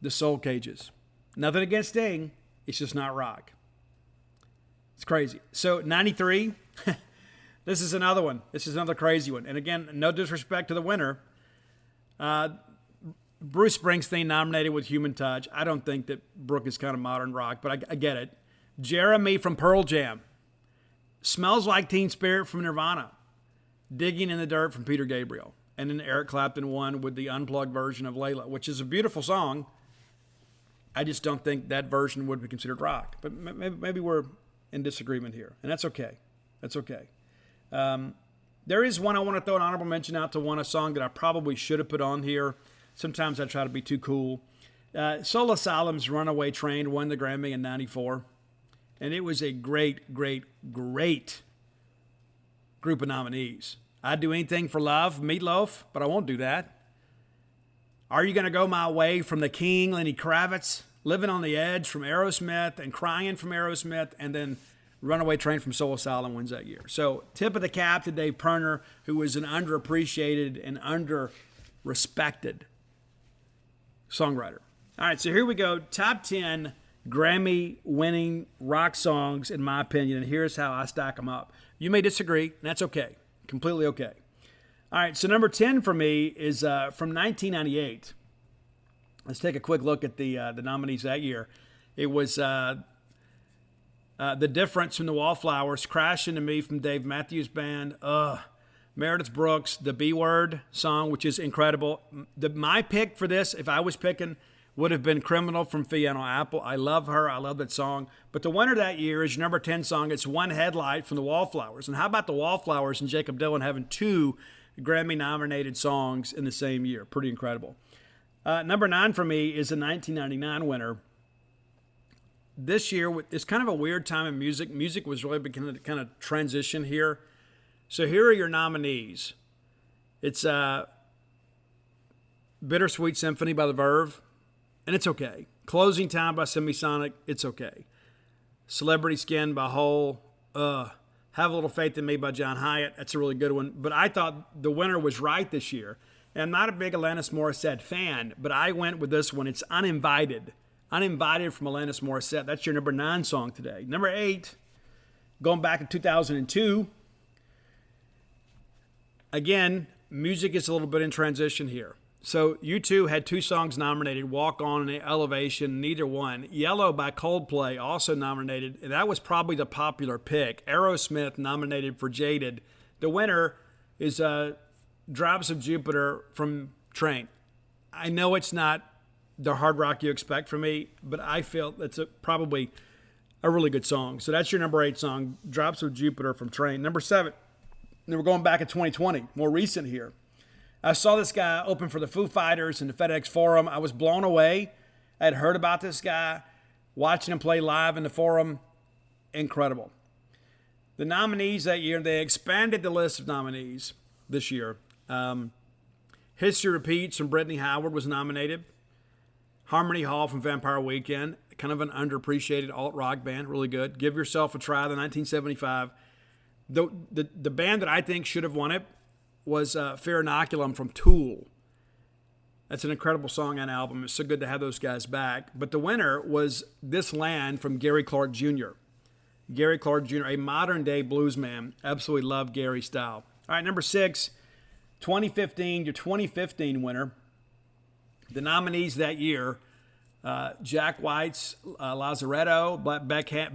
the Soul Cages. Nothing against Sting, it's just not rock. It's crazy. So 93, this is another one. This is another crazy one. And again, no disrespect to the winner. Bruce Springsteen nominated with Human Touch. I don't think that Brooke is kind of modern rock, but I get it. Jeremy from Pearl Jam. Smells Like Teen Spirit from Nirvana. Digging in the Dirt from Peter Gabriel. And then Eric Clapton won with the unplugged version of Layla, which is a beautiful song. I just don't think that version would be considered rock. But maybe we're in disagreement here, and that's okay. That's okay. There is one I want to throw an honorable mention out to, a song that I probably should have put on here. Sometimes I try to be too cool. Soul Asylum's Runaway Train won the Grammy in 94. And it was a great, great, great group of nominees. I'd do anything for love, Meatloaf, but I won't do that. Are You Gonna Go My Way from The King, Lenny Kravitz, Living on the Edge from Aerosmith, and Crying from Aerosmith, and then Runaway Train from Soul Asylum wins that year. So tip of the cap to Dave Perner, who was an underappreciated and under-respected songwriter. All right, so here we go. Top 10 Grammy-winning rock songs, in my opinion, and here's how I stack them up. You may disagree, and that's okay. Completely okay. All right, so number 10 for me is from 1998. Let's take a quick look at the nominees that year. It was The Difference from the Wallflowers, Crash Into Me from Dave Matthews Band, Meredith Brooks, the B Word song, which is incredible. My pick for this, if I was picking, would have been Criminal from Fiona Apple. I love her. I love that song. But the winner that year is your number 10 song. It's One Headlight from the Wallflowers. And how about the Wallflowers and Jacob Dylan having 2 Grammy-nominated songs in the same year? Pretty incredible. Number 9 for me is the 1999 winner. This year, it's kind of a weird time in music. Music was really beginning to kind of transition here. So here are your nominees. It's Bittersweet Symphony by The Verve, and it's okay. Closing Time by Semisonic, it's okay. Celebrity Skin by Hole, Have a Little Faith in Me by John Hyatt, that's a really good one. But I thought the winner was right this year. And I'm not a big Alanis Morissette fan, but I went with this one. It's Uninvited. Uninvited from Alanis Morissette. That's your number 9 song today. Number 8, going back to 2002. Again, music is a little bit in transition here. So U2 had 2 songs nominated, Walk On and Elevation, neither one. Yellow by Coldplay also nominated, and that was probably the popular pick. Aerosmith nominated for Jaded. The winner is Drops of Jupiter from Train. I know it's not the hard rock you expect from me, but I feel that's probably a really good song. So that's your number 8 song, Drops of Jupiter from Train. Number 7. And we're going back in 2020, more recent here. I saw this guy open for the Foo Fighters in the FedEx Forum. I was blown away. I had heard about this guy, watching him play live in the Forum. Incredible. The nominees that year, they expanded the list of nominees this year. History Repeats from Brittany Howard was nominated. Harmony Hall from Vampire Weekend, kind of an underappreciated alt-rock band, really good. Give Yourself a Try, the 1975. The band that I think should have won it was Fear Inoculum from Tool. That's an incredible song on album. It's so good to have those guys back. But the winner was This Land from Gary Clark Jr. Gary Clark Jr., a modern-day blues man. Absolutely love Gary's style. All right, number 6, 2015, your 2015 winner. The nominees that year, Jack White's Lazaretto,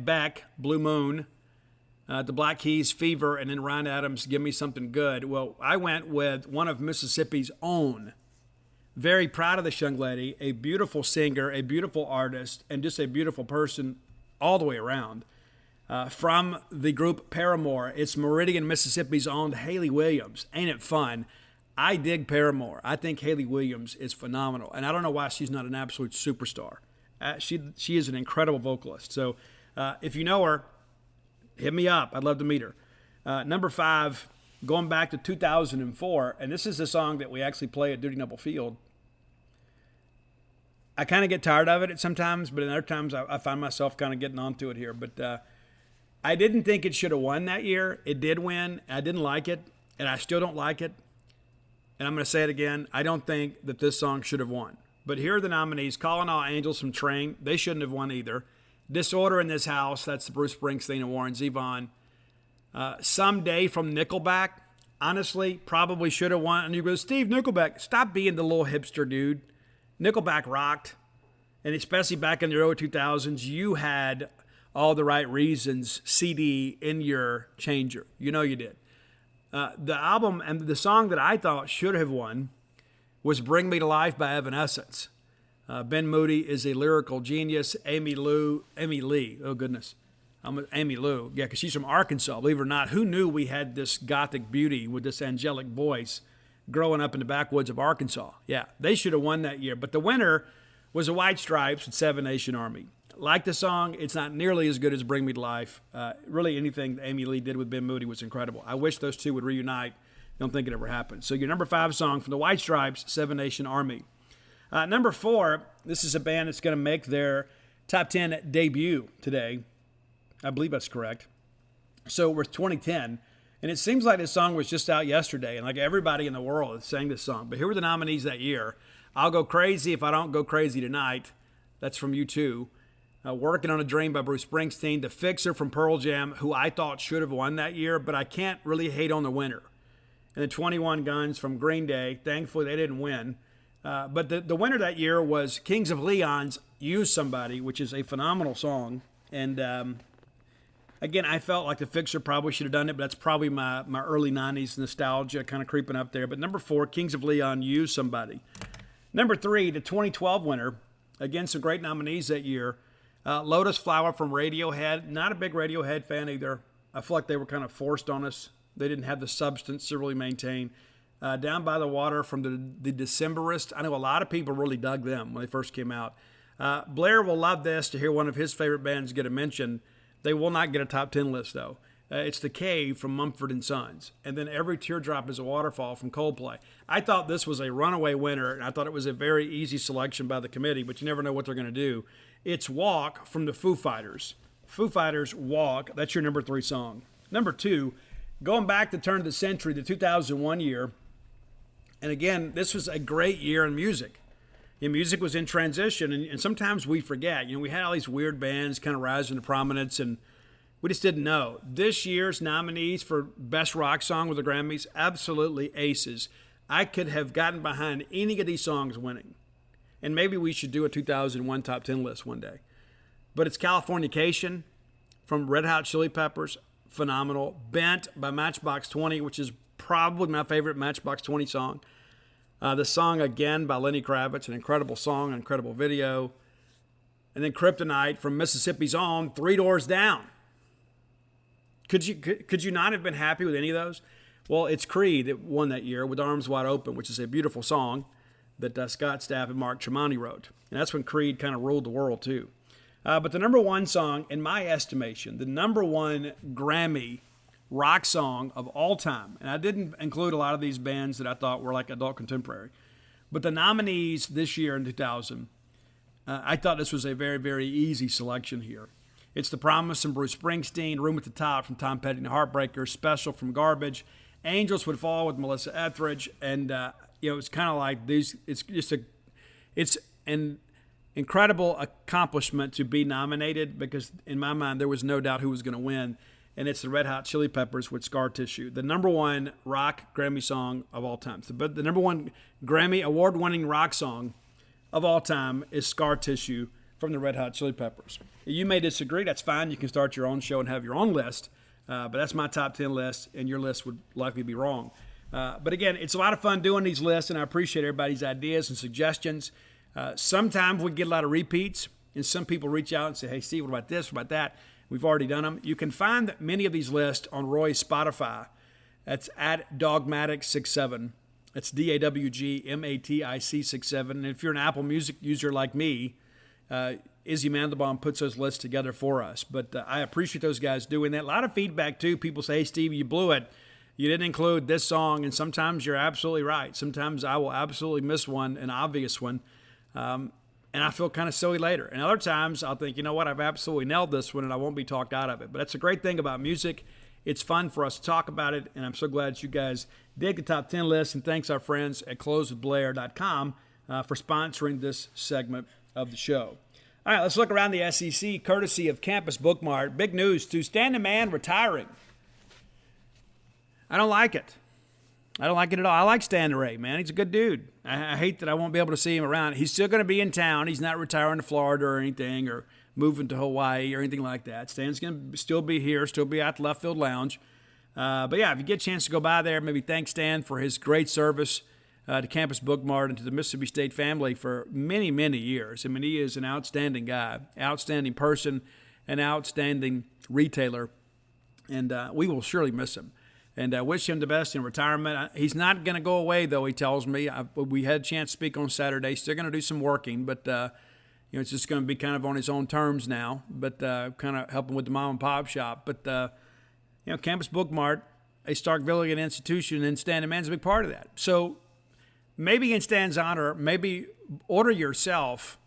Beck, Blue Moon, the Black Keys, Fever, and then Ryan Adams, Give Me Something Good. Well, I went with one of Mississippi's own. Very proud of this young lady, a beautiful singer, a beautiful artist, and just a beautiful person all the way around. From the group Paramore, it's Meridian, Mississippi's own Haley Williams. Ain't it fun? I dig Paramore. I think Haley Williams is phenomenal, and I don't know why she's not an absolute superstar. She is an incredible vocalist. So if you know her, hit me up. I'd love to meet her. Number 5, going back to 2004, and this is a song that we actually play at Duty Noble Field. I kind of get tired of it sometimes, but in other times I find myself kind of getting onto it here. But I didn't think it should have won that year. It did win. I didn't like it, and I still don't like it. And I'm going to say it again. I don't think that this song should have won. But here are the nominees. Calling All Angels from Train. They shouldn't have won either. Disorder in This House. That's Bruce Springsteen and Warren Zevon. Someday from Nickelback. Honestly, probably should have won. And you go, Steve, Nickelback, stop being the little hipster dude. Nickelback rocked. And especially back in the early 2000s, you had All the Right Reasons CD in your changer. You know you did. The album and the song that I thought should have won was Bring Me to Life by Evanescence. Ben Moody is a lyrical genius. Amy Lee, oh goodness. Amy Lou, yeah, because she's from Arkansas, believe it or not. Who knew we had this gothic beauty with this angelic voice growing up in the backwoods of Arkansas? Yeah, they should have won that year. But the winner was the White Stripes with Seven Nation Army. Like the song, it's not nearly as good as Bring Me to Life. Really, anything that Amy Lee did with Ben Moody was incredible. I wish those two would reunite. Don't think it ever happened. So your number 5 song from the White Stripes, Seven Nation Army. Number 4, this is a band that's going to make their top 10 debut today. I believe that's correct. So we're 2010, and it seems like this song was just out yesterday, and like everybody in the world sang this song. But here were the nominees that year. I'll Go Crazy If I Don't Go Crazy Tonight. That's from U2. Working on a Dream by Bruce Springsteen. The Fixer from Pearl Jam, who I thought should have won that year, but I can't really hate on the winner. And the 21 Guns from Green Day. Thankfully, they didn't win. But the winner that year was Kings of Leon's Use Somebody, which is a phenomenal song. And Again, I felt like the Fixer probably should have done it, but that's probably my early 90s nostalgia kind of creeping up there. But number 4, Kings of Leon, Use Somebody. Number 3, the 2012 winner. Again, some great nominees that year. Lotus Flower from Radiohead. Not a big Radiohead fan either. I feel like they were kind of forced on us. They didn't have the substance to really maintain. Down by the Water from the Decemberists. I know a lot of people really dug them when they first came out. Blair will love this to hear one of his favorite bands get a mention. They will not get a top 10 list, though. It's The Cave from Mumford & Sons. And then Every Teardrop is a Waterfall from Coldplay. I thought this was a runaway winner, and I thought it was a very easy selection by the committee, but you never know what they're going to do. It's Walk from the Foo Fighters. Foo Fighters, Walk. That's your number 3 song. Number 2, going back to turn of the century, the 2001 year. And again, this was a great year in music. Music was in transition, and sometimes we forget. We had all these weird bands kind of rising to prominence, and we just didn't know. This year's nominees for Best Rock Song with the Grammys, absolutely aces. I could have gotten behind any of these songs winning, and maybe we should do a 2001 top 10 list one day. But it's Californication from Red Hot Chili Peppers, phenomenal. Bent by Matchbox 20, which is probably my favorite Matchbox 20 song. The song Again by Lenny Kravitz, an incredible song, an incredible video. And then Kryptonite from Mississippi's own Three Doors Down. Could you not have been happy with any of those? Well, it's Creed that won that year with Arms Wide Open, which is a beautiful song that Scott Stapp and Mark Tremonti wrote. And that's when Creed kind of ruled the world too. But the number 1 song, in my estimation, the number 1 Grammy rock song of all time, and I didn't include a lot of these bands that I thought were like adult contemporary, but the nominees this year in 2000, I thought this was a very, very easy selection here. It's The Promise from Bruce Springsteen, Room at the Top from Tom Petty and the Heartbreakers, Special from Garbage, Angels Would Fall with Melissa Etheridge, and it's kind of like these. It's an incredible accomplishment to be nominated because in my mind there was no doubt who was going to win. And it's the Red Hot Chili Peppers with Scar Tissue, the number 1 rock Grammy song of all time. So, but the number 1 Grammy award-winning rock song of all time is Scar Tissue from the Red Hot Chili Peppers. You may disagree. That's fine. You can start your own show and have your own list. But that's my top 10 list, and your list would likely be wrong. But again, it's a lot of fun doing these lists, and I appreciate everybody's ideas and suggestions. Sometimes we get a lot of repeats, and some people reach out and say, hey, Steve, what about this, what about that? We've already done them. You can find many of these lists on Roy's Spotify. That's at Dogmatic67. That's DAWGMATIC67. And if you're an Apple Music user like me, Izzy Mandelbaum puts those lists together for us. But I appreciate those guys doing that. A lot of feedback, too. People say, hey, Steve, you blew it. You didn't include this song. And sometimes you're absolutely right. Sometimes I will absolutely miss one, an obvious one. And I feel kind of silly later. And other times I'll think, you know what, I've absolutely nailed this one and I won't be talked out of it. But that's a great thing about music. It's fun for us to talk about it. And I'm so glad that you guys dig the top 10 list. And thanks our friends at closewithblair.com for sponsoring this segment of the show. All right, let's look around the SEC, courtesy of Campus Bookmart. Big news, to Stan the Man retiring. I don't like it. I don't like it at all. I like Stan Ray, man. He's a good dude. I hate that I won't be able to see him around. He's still going to be in town. He's not retiring to Florida or anything or moving to Hawaii or anything like that. Stan's going to still be here, still be at the Left Field Lounge. But yeah, if you get a chance to go by there, maybe thank Stan for his great service to Campus Bookmart and to the Mississippi State family for many, many years. I mean, he is an outstanding guy, outstanding person, an outstanding retailer, and we will surely miss him. And I wish him the best in retirement. He's not going to go away, though, he tells me. We had a chance to speak on Saturday. Still going to do some working, but it's just going to be kind of on his own terms now, but kind of helping with the mom and pop shop. But, Campus Bookmart, a Starkvillian institution, and Stan the Man's a big part of that. So maybe in Stan's honor, maybe order yourself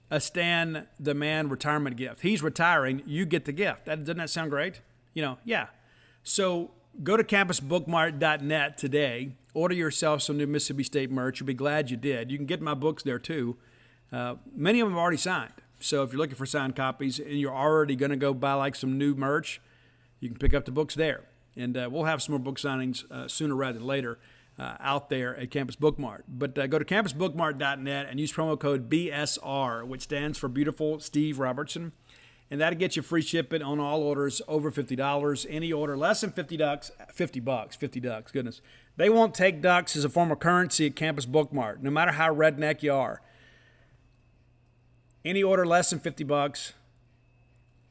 a Stan the Man retirement gift. He's retiring. You get the gift. Doesn't that sound great? Yeah. So go to campusbookmart.net today. Order yourself some new Mississippi State merch. You'll be glad you did. You can get my books there, too. Many of them are already signed. So if you're looking for signed copies and you're already going to go buy like some new merch, you can pick up the books there. And we'll have some more book signings sooner rather than later out there at Campus Bookmart. But go to campusbookmart.net and use promo code BSR, which stands for Beautiful Steve Robertson. and that'll get you free shipping on all orders over $50. Any order less than $50, $50 ducks, goodness. They won't take ducks as a form of currency at Campus Bookmart, no matter how redneck you are. Any order less than $50,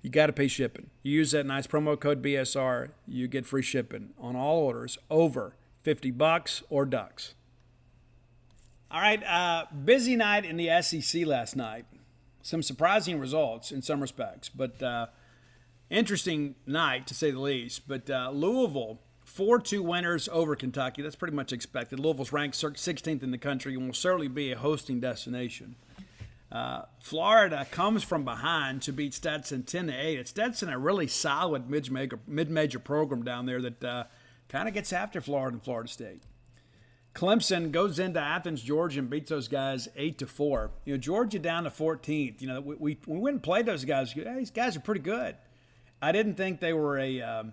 you got to pay shipping. You use that nice promo code BSR, you get free shipping on all orders over $50 or ducks. All right, busy night in the SEC last night. Some surprising results in some respects, but interesting night to say the least. But Louisville, 4-2 winners over Kentucky. That's pretty much expected. Louisville's ranked 16th in the country and will certainly be a hosting destination. Florida comes from behind to beat Stetson 10-8. It's Stetson, a really solid mid-major program down there that kind of gets after Florida and Florida State. Clemson goes into Athens, Georgia, and beats those guys 8-4. Georgia down to 14th. We went and played those guys. These guys are pretty good. I didn't think they were a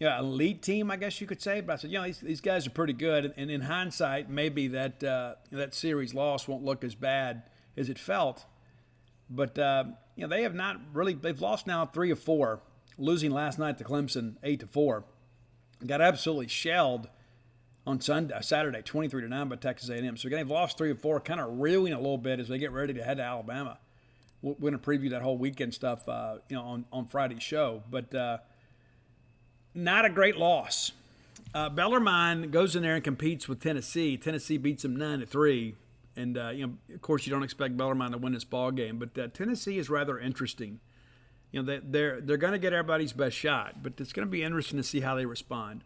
elite team, I guess you could say, but I said, these guys are pretty good. And in hindsight, maybe that series loss won't look as bad as it felt. But they have not really. They've lost now 3 of 4, losing last night to Clemson 8-4. Got absolutely shelled on Saturday, 23-9 by Texas A&M. So again, they've lost 3 of 4, kind of reeling a little bit as they get ready to head to Alabama. We're going to preview that whole weekend stuff, on Friday's show. But not a great loss. Bellarmine goes in there and competes with Tennessee. Tennessee beats them 9-3, and of course, you don't expect Bellarmine to win this ball game. But Tennessee is rather interesting. They're going to get everybody's best shot, but it's going to be interesting to see how they respond.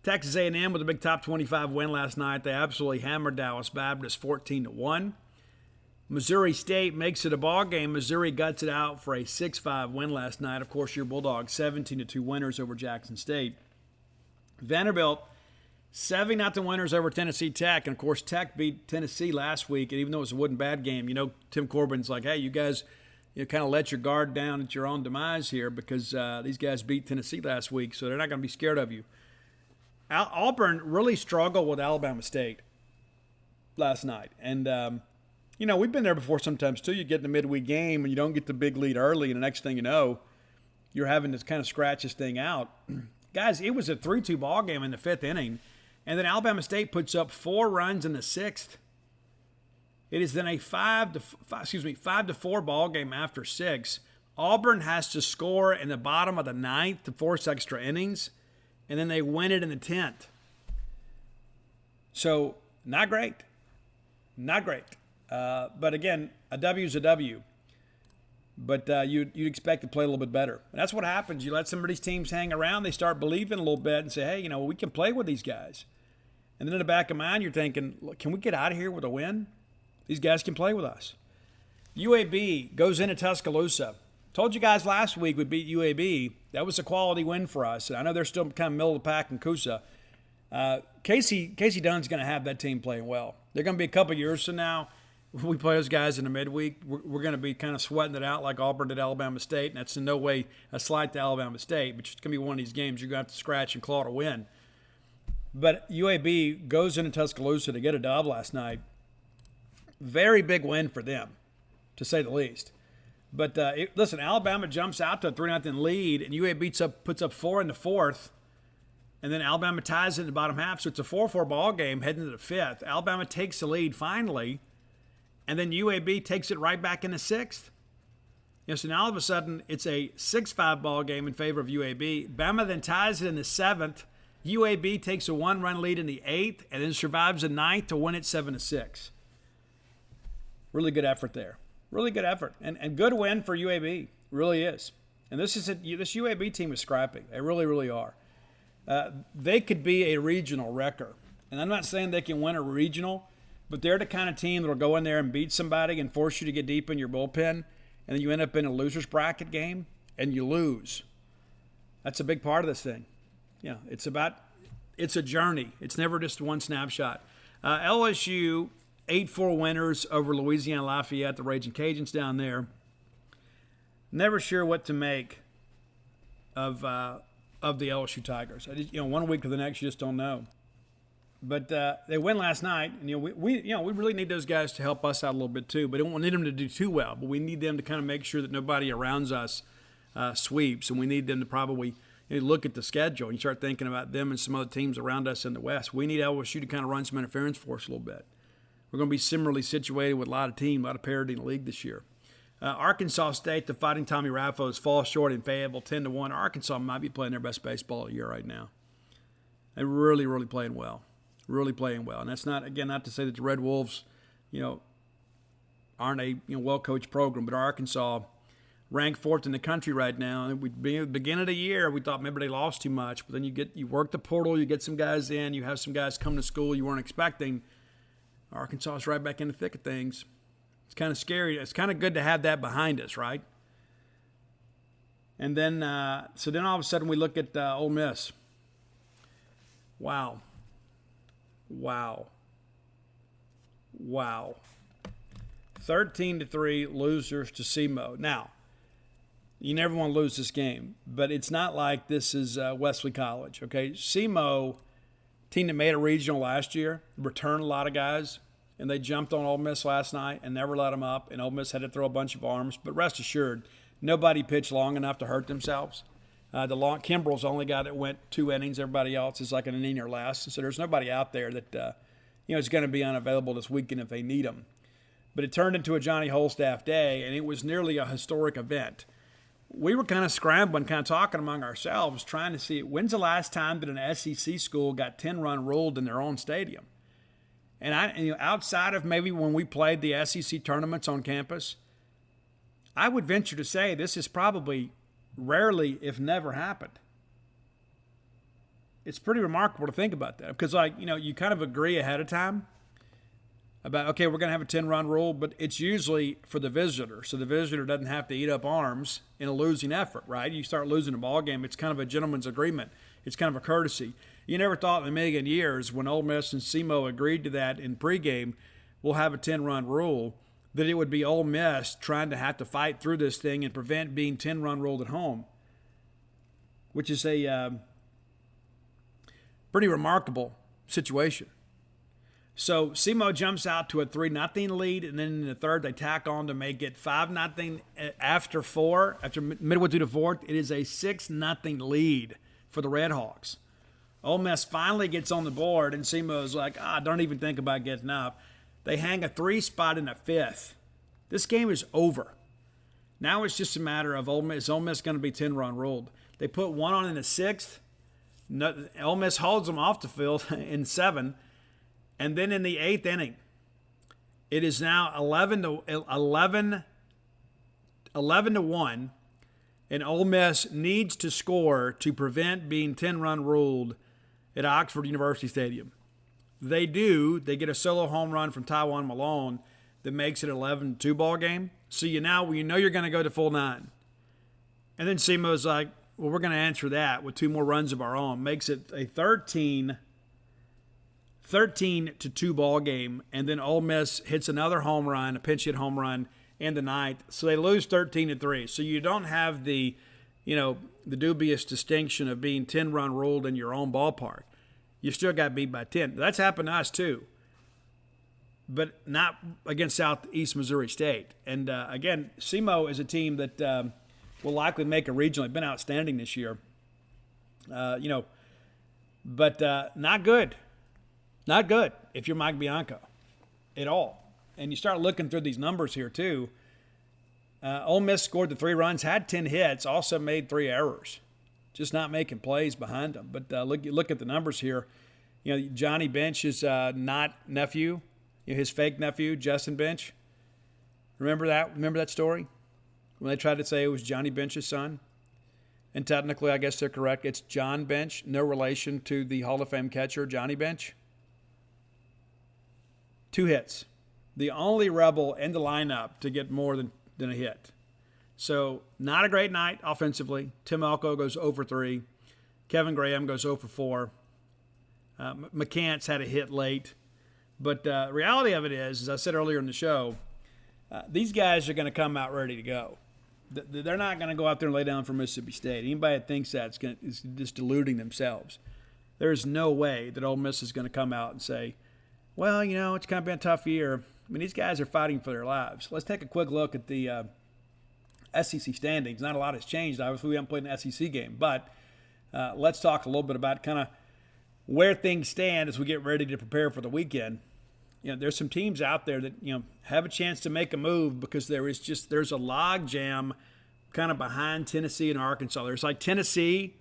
Texas A&M with a big top 25 win last night. They absolutely hammered Dallas Baptist 14-1. Missouri State makes it a ball game. Missouri guts it out for a 6-5 win last night. Of course, your Bulldogs 17-2 winners over Jackson State. Vanderbilt 7-0 winners over Tennessee Tech. And, of course, Tech beat Tennessee last week. And even though it was a wooden bad game, Tim Corbin's like, hey, you guys kind of let your guard down at your own demise here because these guys beat Tennessee last week, so they're not going to be scared of you. Auburn really struggled with Alabama State last night. And, we've been there before sometimes, too. You get in the midweek game and you don't get the big lead early, and the next thing you know, you're having to kind of scratch this thing out. Guys, it was a 3-2 ball game in the 5th inning, and then Alabama State puts up 4 runs in the 6th. It is then a 5-4 ball game after 6. Auburn has to score in the bottom of the 9th to force extra innings, and then they win it in the 10th. So, not great. Not great. But again, a W is a W. But you'd expect to play a little bit better. And that's what happens. You let some of these teams hang around, they start believing a little bit and say, hey, we can play with these guys. And then in the back of mind, you're thinking, look, can we get out of here with a win? These guys can play with us. UAB goes into Tuscaloosa. Told you guys last week we beat UAB. That was a quality win for us. I know they're still kind of middle of the pack in Coosa. Casey Dunn's going to have that team playing well. They're going to be a couple years from now. We play those guys in the midweek. We're going to be kind of sweating it out like Auburn did Alabama State, and that's in no way a slight to Alabama State, but it's going to be one of these games you're going to have to scratch and claw to win. But UAB goes into Tuscaloosa to get a dub last night. Very big win for them, to say the least. But listen, Alabama jumps out to a 3-0 lead, and UAB puts up 4 in the 4th, and then Alabama ties it in the bottom half. So it's a 4-4 ball game heading to the 5th. Alabama takes the lead finally, and then UAB takes it right back in the 6th. So now all of a sudden it's a 6-5 ball game in favor of UAB. Bama then ties it in the 7th. UAB takes a 1-run lead in the 8th, and then survives the 9th to win it 7-6. Really good effort there. Really good effort. And good win for UAB. Really is. And this UAB team is scrappy. They really, really are. They could be a regional wrecker. And I'm not saying they can win a regional, but they're the kind of team that will go in there and beat somebody and force you to get deep in your bullpen, and then you end up in a loser's bracket game and you lose. That's a big part of this thing. It's a journey. It's never just one snapshot. LSU 8-4 winners over Louisiana Lafayette, the Raging Cajuns down there. Never sure what to make of the LSU Tigers. One week to the next, you just don't know. But they win last night, and we really need those guys to help us out a little bit too. But we don't need them to do too well. But we need them to kind of make sure that nobody around us sweeps, and we need them to probably look at the schedule and you start thinking about them and some other teams around us in the West. We need LSU to kind of run some interference for us a little bit. We're going to be similarly situated with a lot of teams, a lot of parity in the league this year. Arkansas State, the Fighting Tommy Raffos, fall short in Fayetteville 10-1. Arkansas might be playing their best baseball of the year right now. They're really, really playing well. Really playing well. And that's not to say that the Red Wolves, aren't a well-coached program, but Arkansas ranked 4th in the country right now. And at the beginning of the year, we thought maybe they lost too much. But then you work the portal, you get some guys in, you have some guys come to school you weren't expecting. Arkansas is right back in the thick of things. It's kind of scary. It's kind of good to have that behind us, right? And then, so then all of a sudden we look at Ole Miss. Wow. 13-3 losers to SEMO. Now, you never want to lose this game, but it's not like this is Wesley College, okay? SEMO, team that made a regional last year, returned a lot of guys, and they jumped on Ole Miss last night and never let them up, and Ole Miss had to throw a bunch of arms. But rest assured, nobody pitched long enough to hurt themselves. Kimbrell's the only guy that went 2 innings. Everybody else is like an inning or less. So there's nobody out there that is going to be unavailable this weekend if they need them. But it turned into a Johnny Holstaff day, and it was nearly a historic event. We were kind of scrambling, kind of talking among ourselves, trying to see when's the last time that an SEC school got 10-run ruled in their own stadium. And outside of maybe when we played the SEC tournaments on campus, I would venture to say this is probably rarely, if never, happened. It's pretty remarkable to think about that because, you kind of agree ahead of time about, okay, we're going to have a 10-run rule, but it's usually for the visitor. So the visitor doesn't have to eat up arms in a losing effort, right? You start losing a ball game, it's kind of a gentleman's agreement. It's kind of a courtesy. You never thought in a million years when Ole Miss and SEMO agreed to that in pregame, we'll have a 10-run rule, that it would be Ole Miss trying to have to fight through this thing and prevent being 10-run ruled at home, which is a pretty remarkable situation. So SEMO jumps out to a 3-0 lead, and then in the third they tack on to make it 5-0 after midway through the fourth. It is a 6-0 lead for the Red Hawks. Ole Miss finally gets on the board, and SEMO's like, don't even think about getting up. They hang a 3 spot in the 5th. This game is over. Now it's just a matter of Ole Miss. Is Ole Miss going to be 10-run ruled? They put 1 on in the 6th. Ole Miss holds them off the field in 7. And then in the 8th inning, it is now 11-1, and Ole Miss needs to score to prevent being 10-run ruled at Oxford University Stadium. They do. They get a solo home run from Taiwan Malone that makes it an 11-2 ball game. So you know you're going to go to full 9. And then SEMO's like, well, we're going to answer that with 2 more runs of our own. Makes it a 13-2 ball game. And then Ole Miss hits another home run, a pinch hit home run in the 9th. So they lose 13-3. So you don't have the dubious distinction of being 10-run ruled in your own ballpark. You still got beat by 10. That's happened to us too, but not against Southeast Missouri State. And again, SEMO is a team that will likely make a regional. They've been outstanding this year, but not good. Not good if you're Mike Bianco at all. And you start looking through these numbers here too. Ole Miss scored the 3 runs, had 10 hits, also made 3 errors. Just not making plays behind them. But look at the numbers here. Johnny Bench's not nephew, his fake nephew, Justin Bench. Remember that story? When they tried to say it was Johnny Bench's son? And technically, I guess they're correct. It's John Bench, no relation to the Hall of Fame catcher, Johnny Bench. 2 hits. The only Rebel in the lineup to get more than a hit. So not a great night offensively. Tim Elko goes 0 for 3. Kevin Graham goes 0 for 4. McCants had a hit late. But the reality of it is, as I said earlier in the show, these guys are going to come out ready to go. They're not going to go out there and lay down for Mississippi State. Anybody that thinks that is just deluding themselves. there's no way that Ole Miss is going to come out and say, well, it's kind of been a tough year. I mean, these guys are fighting for their lives. Let's take a quick look at the SEC standings. Not a lot has changed. Obviously, we haven't played an SEC game, but let's talk a little bit about kind of where things stand as we get ready to prepare for the weekend. There's some teams out there that have a chance to make a move because there's a log jam kind of behind Tennessee and Arkansas. There's like Tennessee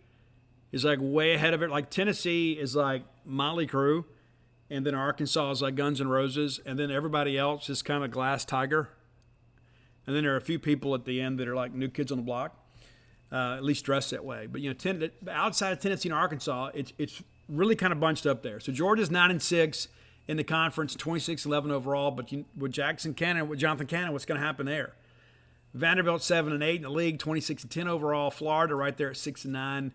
is like way ahead of it. Like Tennessee is like Motley Crue, and then Arkansas is like Guns N' Roses, and then everybody else is kind of Glass Tiger. And then there are a few people at the end that are like New Kids on the Block, at least dressed that way. But outside of Tennessee and Arkansas, it's really kind of bunched up there. So Georgia's 9-6 in the conference, 26-11 overall. But with Jonathan Cannon, what's going to happen there? Vanderbilt 7-8 in the league, 26-10 overall. Florida right there at 6-9.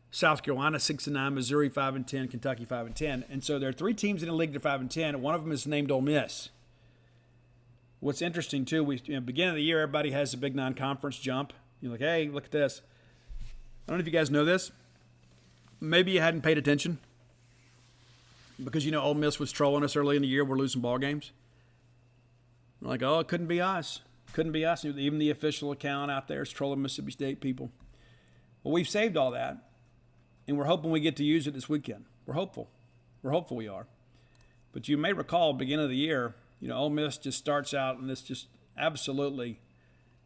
South Carolina 6-9. Missouri 5-10. Kentucky 5-10. And so there are 3 teams in the league that are 5-10. One of them is named Ole Miss. What's interesting too, beginning of the year, everybody has a big non-conference jump. You're like, hey, look at this. I don't know if you guys know this. Maybe you hadn't paid attention because Ole Miss was trolling us early in the year. We're losing ball games. We're like, oh, it couldn't be us. Couldn't be us. Even the official account out there is trolling Mississippi State people. Well, we've saved all that, and we're hoping we get to use it this weekend. We're hopeful. We're hopeful we are. But you may recall, beginning of the year, Ole Miss just starts out in this just absolutely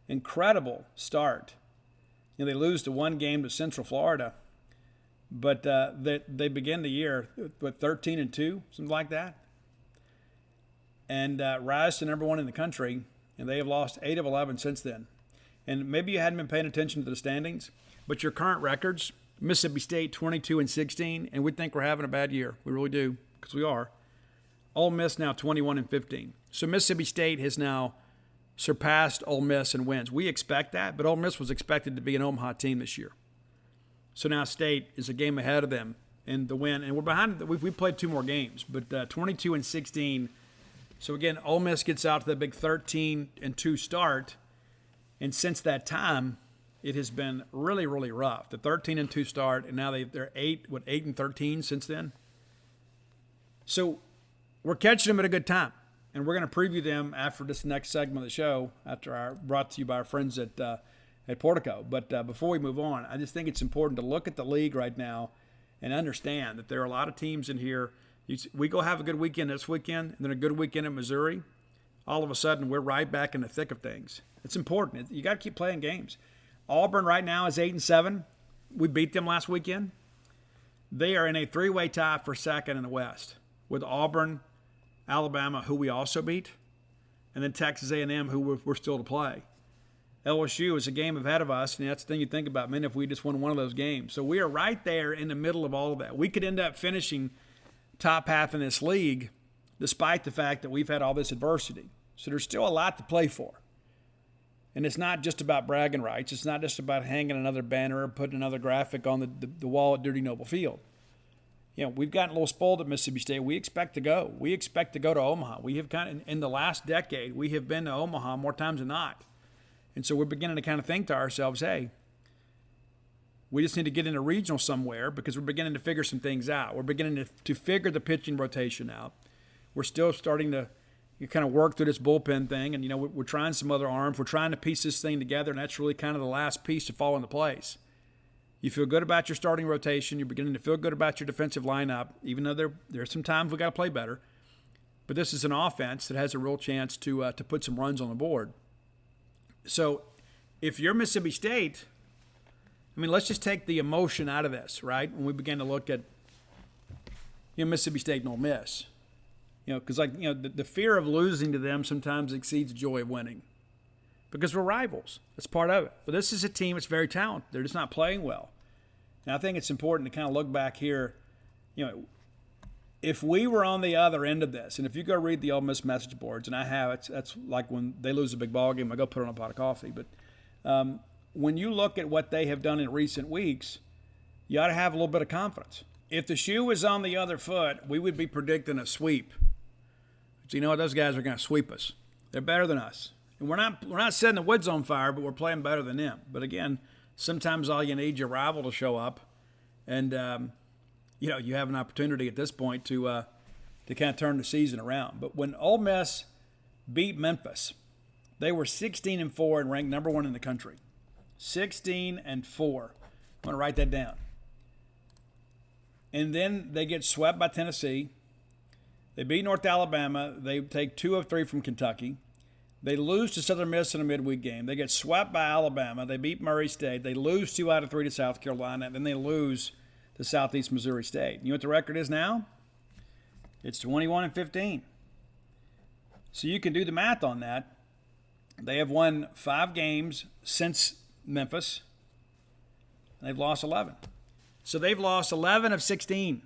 incredible start. They lose to one game to Central Florida, but they begin the year with 13-2, something like that, and rise to number 1 in the country. And they have lost 8 of 11 since then. And maybe you hadn't been paying attention to the standings, but your current records: Mississippi State 22-16, and we think we're having a bad year. We really do, because we are. Ole Miss now 21-15. So Mississippi State has now surpassed Ole Miss in wins. We expect that, but Ole Miss was expected to be an Omaha team this year. So now State is a game ahead of them in the win, and we're behind. We've played 2 more games, but 22-16. So again, Ole Miss gets out to the big 13-2 start, and since that time, it has been really, really rough. The 13-2 start, and now they're 8-13 since then. So we're catching them at a good time, and we're going to preview them after this next segment of the show, brought to you by our friends at Portico. But before we move on, I just think it's important to look at the league right now and understand that there are a lot of teams in here. We go have a good weekend this weekend, and then a good weekend in Missouri. All of a sudden, we're right back in the thick of things. It's important. You got to keep playing games. Auburn right now is 8-7. We beat them last weekend. They are in a 3-way tie for second in the West with Auburn, Alabama, who we also beat, and then Texas A&M, who we're still to play. LSU is a game ahead of us, and that's the thing you think about, man, if we just won one of those games. So we are right there in the middle of all of that. We could end up finishing top half in this league despite the fact that we've had all this adversity. So there's still a lot to play for. And it's not just about bragging rights. It's not just about hanging another banner or putting another graphic on the wall at Duty Noble Field. We've gotten a little spoiled at Mississippi State. We expect to go. We expect to go to Omaha. We have in the last decade, we have been to Omaha more times than not. And so we're beginning to kind of think to ourselves, hey, we just need to get in a regional somewhere because we're beginning to figure some things out. We're beginning to figure the pitching rotation out. We're still starting to kind of work through this bullpen thing, and we're trying some other arms. We're trying to piece this thing together, and that's really kind of the last piece to fall into place. You feel good about your starting rotation. You're beginning to feel good about your defensive lineup, even though there are some times we got to play better. But this is an offense that has a real chance to put some runs on the board. So if you're Mississippi State, let's just take the emotion out of this, right? When we begin to look at Mississippi State and Ole Miss. Because the fear of losing to them sometimes exceeds the joy of winning. Because we're rivals. That's part of it. But this is a team that's very talented. They're just not playing well. And I think it's important to kind of look back here. If we were on the other end of this, and if you go read the Ole Miss message boards, and I have, that's like when they lose a big ball game, I go put on a pot of coffee. But when you look at what they have done in recent weeks, you ought to have a little bit of confidence. If the shoe was on the other foot, we would be predicting a sweep. But those guys are going to sweep us. They're better than us. And we're not setting the woods on fire, but we're playing better than them. But again, sometimes all you need is your rival to show up. And, you have an opportunity at this point to kind of turn the season around. But when Ole Miss beat Memphis, they were 16-4 and ranked number 1 in the country. 16-4. I'm going to write that down. And then they get swept by Tennessee. They beat North Alabama. They take 2 of 3 from Kentucky. They lose to Southern Miss in a midweek game. They get swept by Alabama. They beat Murray State. They lose 2 out of 3 to South Carolina. And then they lose to Southeast Missouri State. You know what the record is now? It's 21-15. So you can do the math on that. They have won 5 games since Memphis. And they've lost 11. So they've lost 11 of 16.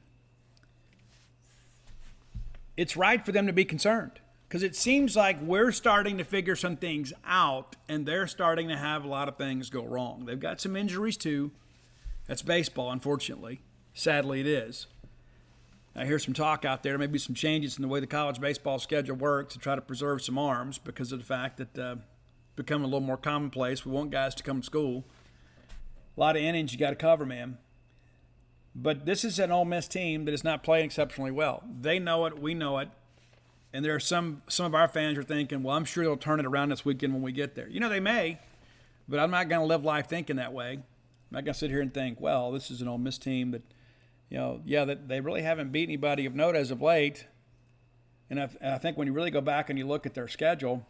It's right for them to be concerned. Because it seems like we're starting to figure some things out, and they're starting to have a lot of things go wrong. They've got some injuries, too. That's baseball, unfortunately. Sadly, it is. I hear some talk out there, maybe some changes in the way the college baseball schedule works to try to preserve some arms because of the fact that becoming a little more commonplace. We want guys to come to school. A lot of innings you got to cover, man. But this is an Ole Miss team that is not playing exceptionally well. They know it. We know it. And there are some of our fans are thinking, well, I'm sure they'll turn it around this weekend when we get there. They may, but I'm not going to live life thinking that way. I'm not going to sit here and think, well, this is an Ole Miss team that, that they really haven't beat anybody of note as of late. And I think when you really go back and you look at their schedule,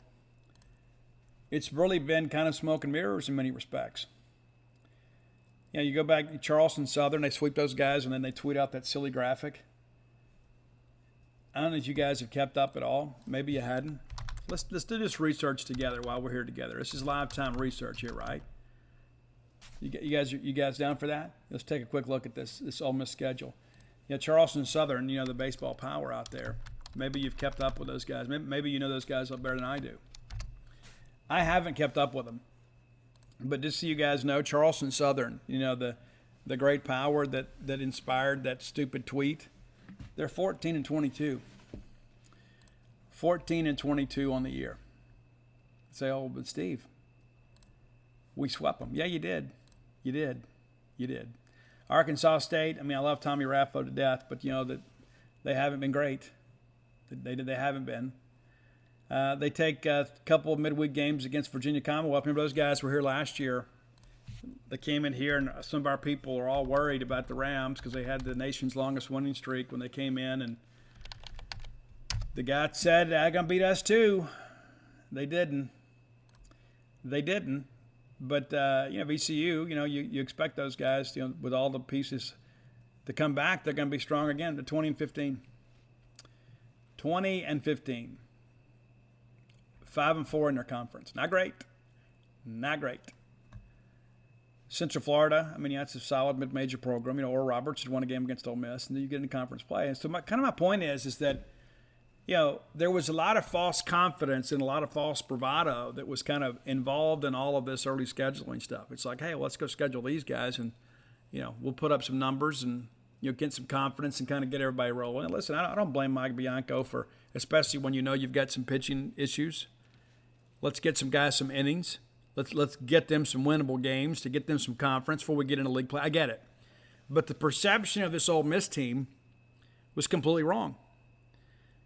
it's really been kind of smoke and mirrors in many respects. You go back to Charleston Southern, they sweep those guys, and then they tweet out that silly graphic. I don't know if you guys have kept up at all. Maybe you hadn't. Let's do this research together while we're here together. This is live time research here, right? You guys down for that? Let's take a quick look at this Ole Miss schedule. Charleston Southern, the baseball power out there. Maybe you've kept up with those guys. Maybe you know those guys better than I do. I haven't kept up with them. But just so you guys know, Charleston Southern, the great power that inspired that stupid tweet, they're 14-22. 14-22 on the year. Say, oh, but Steve, we swept them. Yeah, you did. You did. Arkansas State, I love Tommy Raffo to death, but, that they haven't been great. They haven't been. They take a couple of midweek games against Virginia Commonwealth. Remember those guys were here last year. They came in here, and some of our people are all worried about the Rams because they had the nation's longest winning streak when they came in. And the guy said, they're going to beat us too. They didn't. But, VCU, you expect those guys, with all the pieces to come back, they're going to be strong again. They're 20-15. 20-15. 5-4 in their conference. Not great. Central Florida, that's a solid mid-major program. Oral Roberts had won a game against Ole Miss, and then you get into conference play. And so my point is that, there was a lot of false confidence and a lot of false bravado that was kind of involved in all of this early scheduling stuff. It's like, hey, well, let's go schedule these guys, and, we'll put up some numbers and, get some confidence and kind of get everybody rolling. And listen, I don't blame Mike Bianco for, especially when you've got some pitching issues. Let's get some guys some innings. Let's get them some winnable games to get them some conference before we get into league play. I get it. But the perception of this Ole Miss team was completely wrong.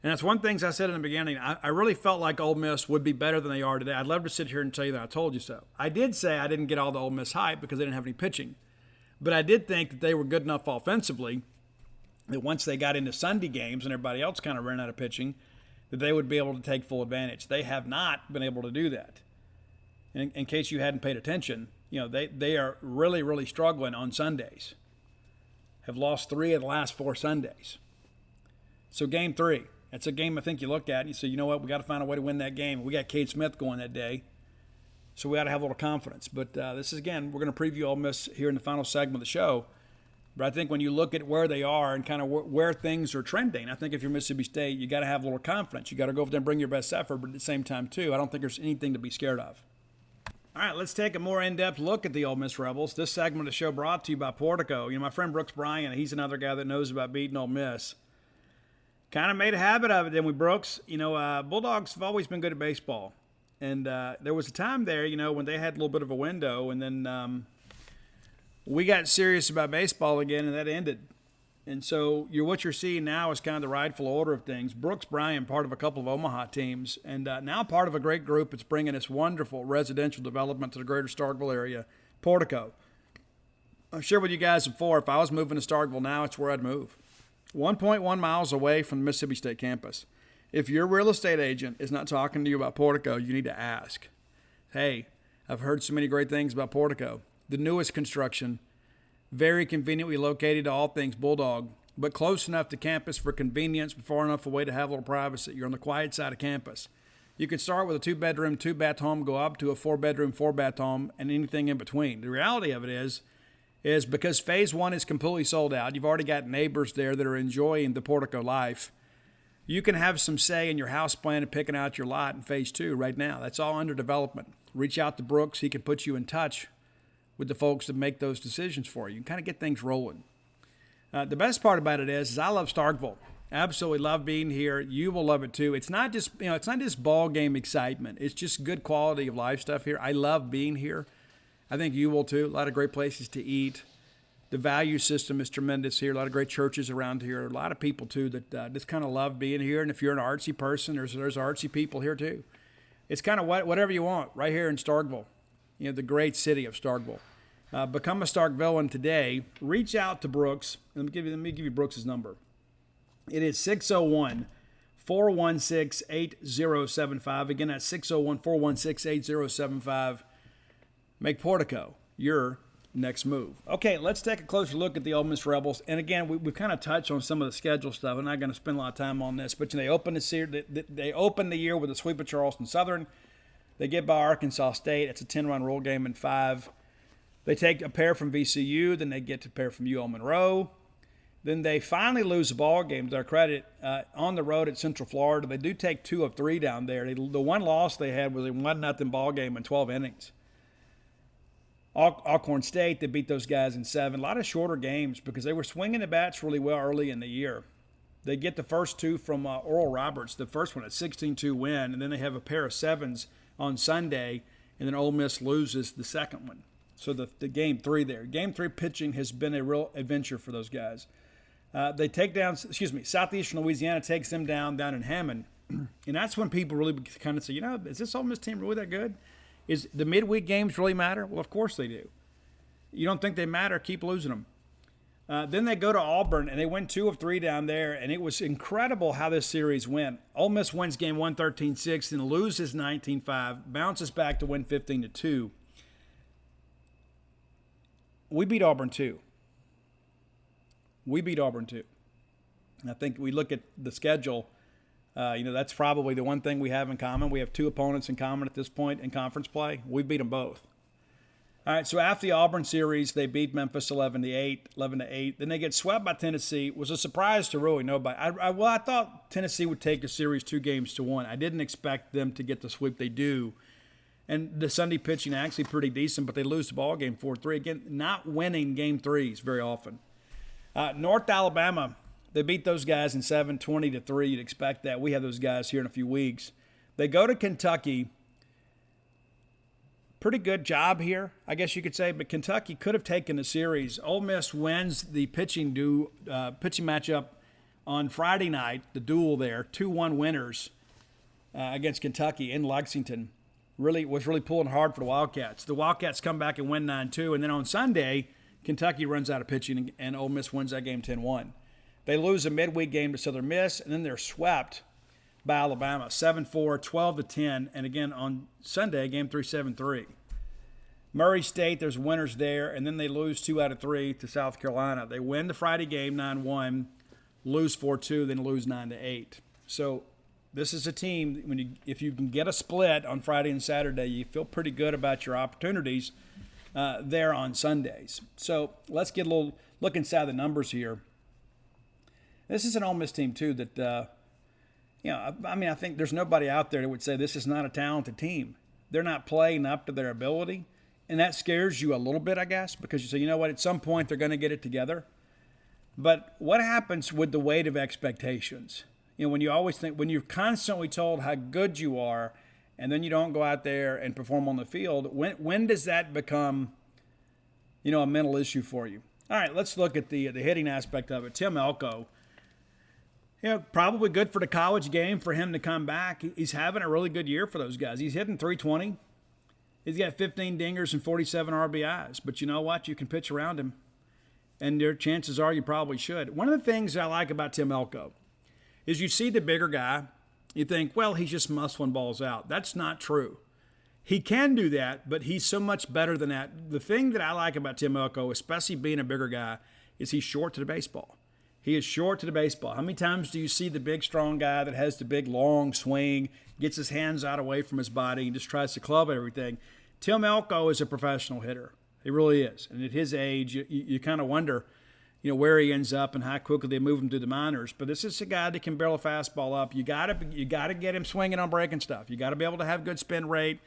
And that's one of the things I said in the beginning. I really felt like Ole Miss would be better than they are today. I'd love to sit here and tell you that I told you so. I did say I didn't get all the Ole Miss hype because they didn't have any pitching. But I did think that they were good enough offensively that once they got into Sunday games and everybody else kind of ran out of pitching, that they would be able to take full advantage. They have not been able to do that. In case you hadn't paid attention, they are really, really struggling on Sundays. Have lost 3 of the last 4 Sundays. So game 3, that's a game I think you look at and you say, you know what, we got to find a way to win that game. We got Cade Smith going that day, so we got to have a little confidence. But this is, again, we're going to preview Ole Miss here in the final segment of the show. But I think when you look at where they are and kind of where things are trending, I think if you're Mississippi State, you got to have a little confidence. You got to go over there and bring your best effort, but at the same time, too, I don't think there's anything to be scared of. All right, let's take a more in-depth look at the Ole Miss Rebels. This segment of the show brought to you by Portico. My friend Brooks Bryant, he's another guy that knows about beating Ole Miss. Kind of made a habit of it, didn't we, Brooks? Bulldogs have always been good at baseball. And there was a time there, when they had a little bit of a window, and then we got serious about baseball again, and that ended. And so what you're seeing now is kind of the rightful order of things. Brooks Bryan, part of a couple of Omaha teams, and now part of a great group that's bringing this wonderful residential development to the greater Starkville area, Portico. I've shared with you guys before, if I was moving to Starkville now, it's where I'd move. 1.1 miles away from the Mississippi State campus. If your real estate agent is not talking to you about Portico, you need to ask. Hey, I've heard so many great things about Portico. The newest construction, very conveniently located to all things Bulldog, but close enough to campus for convenience, but far enough away to have a little privacy. You're on the quiet side of campus. You can start with a 2-bedroom, 2-bath home, go up to a 4-bedroom, 4-bath home, and anything in between. The reality of it is because phase 1 is completely sold out, you've already got neighbors there that are enjoying the Portico life. You can have some say in your house plan and picking out your lot in phase 2 right now. That's all under development. Reach out to Brooks. He can put you in touch with the folks that make those decisions for you and kind of get things rolling. The best part about it is I love Starkville. Absolutely love being here. You will love it too. It's not just ball game excitement. It's just good quality of life stuff here. I love being here. I think you will too. A lot of great places to eat. The value system is tremendous here. A lot of great churches around here. A lot of people too that just kind of love being here. And if you're an artsy person, there's artsy people here too. It's kind of whatever you want right here in Starkville, the great city of Starkville. Become a Starkvillian today. Reach out to Brooks. Let me give you Brooks' number. It is 601-416-8075. Again, that's 601-416-8075. Make Portico your next move. Okay, let's take a closer look at the Ole Miss Rebels. And again, we've kind of touched on some of the schedule stuff. I'm not going to spend a lot of time on this, but they open the year with a sweep of Charleston Southern. They get by Arkansas State. It's a 10-run roll game in 5. They take a pair from VCU. Then they get a pair from UL Monroe. Then they finally lose a ball game, to their credit, on the road at Central Florida. They do take 2 of 3 down there. The one loss they had was a 1-0 ball game in 12 innings. Alcorn State, they beat those guys in 7. A lot of shorter games because they were swinging the bats really well early in the year. They get the first 2 from Oral Roberts, the first one, a 16-2 win, and then they have a pair of 7s on Sunday, and then Ole Miss loses the second one. So the game 3 there. Game 3 pitching has been a real adventure for those guys. They take down, Southeastern Louisiana takes them down in Hammond. And that's when people really kind of say, is this Ole Miss team really that good? Is the midweek games really matter? Well, of course they do. You don't think they matter? Keep losing them. Then they go to Auburn, and they win 2 of 3 down there, and it was incredible how this series went. Ole Miss wins game 1 13-6, then loses 19-5, bounces back to win 15-2. We beat Auburn too. I think we look at the schedule. That's probably the one thing we have in common. We have 2 opponents in common at this point in conference play. We beat them both. All right, so after the Auburn series, they beat Memphis 11-8. Then they get swept by Tennessee. It was a surprise to really nobody. I thought Tennessee would take the series 2-1. I didn't expect them to get the sweep they do. And the Sunday pitching actually pretty decent, but they lose the ball game 4-3. Again, not winning game 3s very often. North Alabama, they beat those guys in 7, 20-3. You'd expect that. We have those guys here in a few weeks. They go to Kentucky. Pretty good job here, I guess you could say, but Kentucky could have taken the series. Ole Miss wins the pitching matchup on Friday night, the duel there, 2-1 winners against Kentucky in Lexington. Was really pulling hard for the Wildcats. The Wildcats come back and win 9-2, and then on Sunday, Kentucky runs out of pitching, and Ole Miss wins that game 10-1. They lose a midweek game to Southern Miss, and then they're swept by Alabama, 7-4, 12-10, and again on Sunday, game 3, 7-3. Murray State, there's winners there, and then they lose 2 out of 3 to South Carolina. They win the Friday game 9-1, lose 4-2, then lose 9-8. So this is a team, if you can get a split on Friday and Saturday, you feel pretty good about your opportunities there on Sundays. So let's get a little look inside the numbers here. This is an Ole Miss team, too, that, I think there's nobody out there that would say this is not a talented team. They're not playing up to their ability, and that scares you a little bit, I guess, because you say, at some point they're going to get it together. But what happens with the weight of expectations? When you're constantly told how good you are, and then you don't go out there and perform on the field, when does that become, a mental issue for you? All right, let's look at the hitting aspect of it. Tim Elko, probably good for the college game for him to come back. He's having a really good year for those guys. He's hitting .320. He's got 15 dingers and 47 RBIs. But you know what? You can pitch around him, and their chances are you probably should. One of the things I like about Tim Elko is you see the bigger guy, you think, well, he's just muscling balls out. That's not true. He can do that, but he's so much better than that. The thing that I like about Tim Elko, especially being a bigger guy, is he's short to the baseball. He is short to the baseball. How many times do you see the big, strong guy that has the big, long swing, gets his hands out away from his body, and just tries to club everything? Tim Elko is a professional hitter. He really is. And at his age, you kind of wonder, where he ends up and how quickly they move him through the minors. But this is a guy that can barrel a fastball up. You got to get him swinging on breaking stuff. You got to be able to have good spin rate.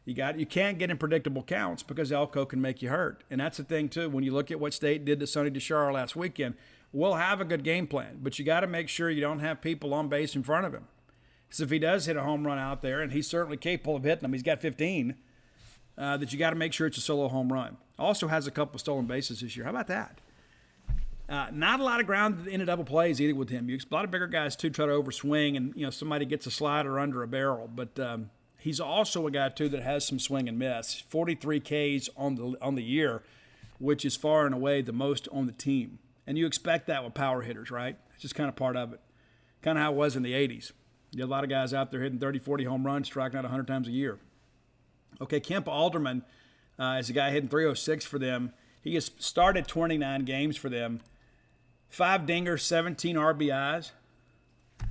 You can't get in predictable counts because Elko can make you hurt. And that's the thing, too. When you look at what State did to Sonny DeShar last weekend, we'll have a good game plan. But you got to make sure you don't have people on base in front of him. Because if he does hit a home run out there, and he's certainly capable of hitting them, he's got 15, that you got to make sure it's a solo home run. Also has a couple stolen bases this year. How about that? Not a lot of ground in a double plays either with him. A lot of bigger guys, too, try to overswing, and somebody gets a slider under a barrel. But he's also a guy, too, that has some swing and miss. 43 Ks on the year, which is far and away the most on the team. And you expect that with power hitters, right? It's just kind of part of it. Kind of how it was in the 80s. You had a lot of guys out there hitting 30, 40 home runs, striking out 100 times a year. Okay, Kemp Alderman is a guy hitting .306 for them. He has started 29 games for them. 5 dingers, 17 RBIs.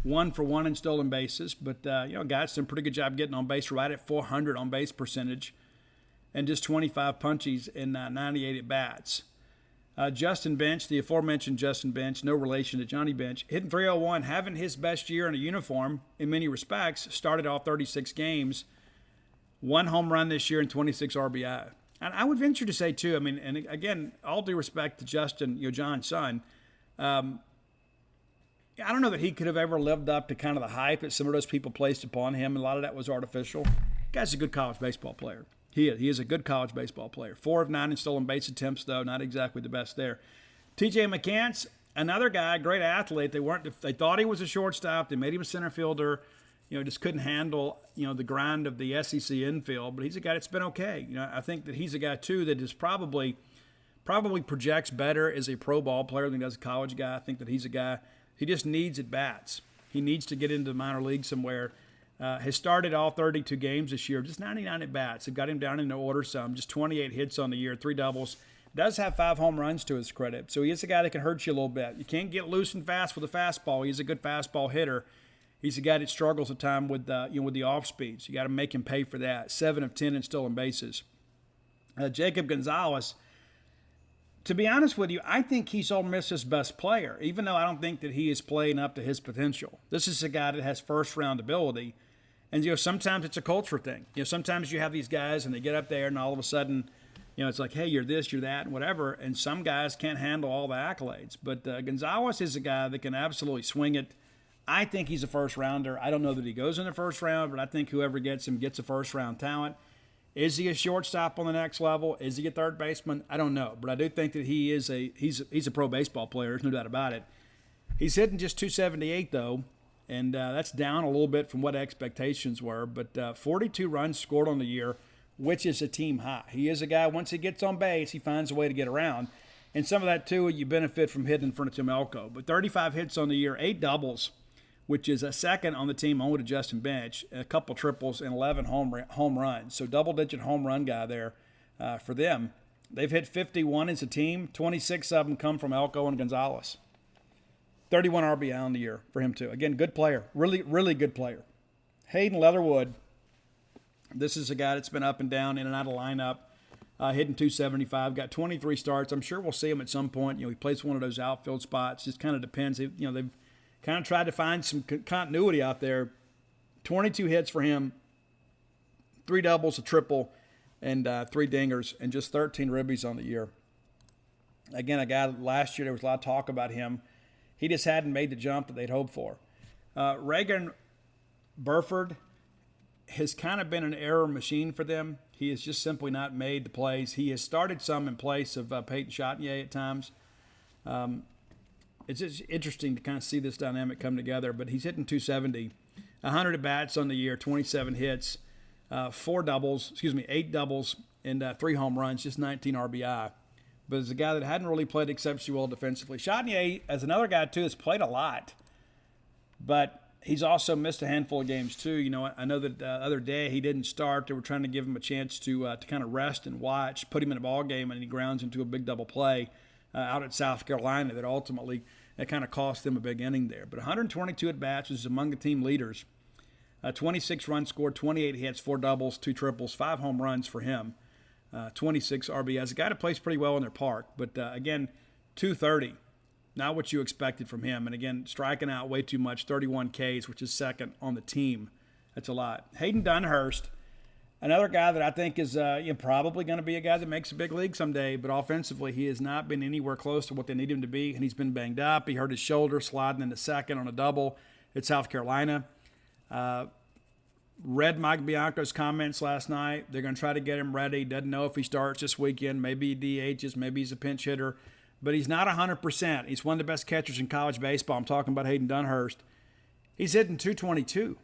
1 for 1 in stolen bases. But, guys done a pretty good job getting on base, right at .400 on base percentage. And just 25 punchies in 98 at-bats. Justin Bench, the aforementioned Justin Bench, no relation to Johnny Bench, hitting .301, having his best year in a uniform in many respects. Started off 36 games. 1 home run this year and 26 RBI. And I would venture to say, too, and again, all due respect to Justin, John's son, I don't know that he could have ever lived up to kind of the hype that some of those people placed upon him. A lot of that was artificial. Guy's a good college baseball player. He is a good college baseball player. 4 of 9 in stolen base attempts, though, not exactly the best there. T.J. McCants, another guy, great athlete. They thought he was a shortstop. They made him a center fielder. Just couldn't handle, the grind of the SEC infield. But he's a guy that's been okay. I think that he's a guy, too, that is probably projects better as a pro ball player than he does a college guy. I think that he's a guy, he just needs at-bats. He needs to get into the minor league somewhere. Has started all 32 games this year, just 99 at-bats. They've got him down in the order some, just 28 hits on the year, 3 doubles. Does have 5 home runs to his credit. So he is a guy that can hurt you a little bit. You can't get loose and fast with a fastball. He's a good fastball hitter. He's a guy that struggles at times with the off speeds. You got to make him pay for that. 7 of 10 in stolen bases. Jacob Gonzalez, to be honest with you, I think he's Ole Miss's best player, even though I don't think that he is playing up to his potential. This is a guy that has first-round ability. And, sometimes it's a culture thing. Sometimes you have these guys and they get up there and all of a sudden, it's like, hey, you're this, you're that, and whatever. And some guys can't handle all the accolades. But Gonzalez is a guy that can absolutely swing it. I think he's a first-rounder. I don't know that he goes in the first round, but I think whoever gets him gets a first-round talent. Is he a shortstop on the next level? Is he a third baseman? I don't know. But I do think that he's a pro baseball player. There's no doubt about it. He's hitting just .278, though. And that's down a little bit from what expectations were. But 42 runs scored on the year, which is a team high. He is a guy, once he gets on base, he finds a way to get around. And some of that, too, you benefit from hitting in front of Tim Elko. But 35 hits on the year, 8 doubles, which is a second on the team only to Justin Bench, a couple triples, and 11 home runs. So double-digit home run guy there for them. They've hit 51 as a team. 26 of them come from Elko and Gonzalez. 31 RBI on the year for him, too. Again, good player. Really, really good player. Hayden Leatherwood, this is a guy that's been up and down, in and out of lineup, hitting .275, got 23 starts. I'm sure we'll see him at some point. He plays one of those outfield spots. Just kind of depends. They've kind of tried to find some continuity out there. 22 hits for him, 3 doubles, a triple, and 3 dingers, and just 13 ribbies on the year. Again, a guy last year, there was a lot of talk about him. He just hadn't made the jump that they'd hoped for. Reagan Burford has kind of been an error machine for them. He has just simply not made the plays. He has started some in place of Peyton Chatnier at times. It's just interesting to kind of see this dynamic come together. But he's hitting 270, 100 at-bats on the year, 27 hits, 8 doubles, and 3 home runs, just 19 RBI. But as a guy that hadn't really played exceptionally well defensively. Chatnier, as another guy, too, has played a lot. But he's also missed a handful of games, too. You know, I know that the other day he didn't start. They were trying to give him a chance to kind of rest and watch, put him in a ball game, and he grounds into a big double play out at South Carolina that ultimately that kind of cost them a big inning there. But 122 at-bats was among the team leaders. 26 runs scored, 28 hits, 4 doubles, 2 triples, 5 home runs for him. 26 RBIs. A guy that plays pretty well in their park. But, again, 230. Not what you expected from him. And, again, striking out way too much, 31 Ks, which is second on the team. That's a lot. Hayden Dunhurst, another guy that I think is probably going to be a guy that makes a big league someday. But offensively, he has not been anywhere close to what they need him to be. And he's been banged up. He hurt his shoulder sliding into second on a double at South Carolina. Read Mike Bianco's comments last night. They're going to try to get him ready. Doesn't know if he starts this weekend. Maybe he DHs. Maybe he's a pinch hitter. But he's not 100%. He's one of the best catchers in college baseball. I'm talking about Hayden Dunhurst. He's hitting 222.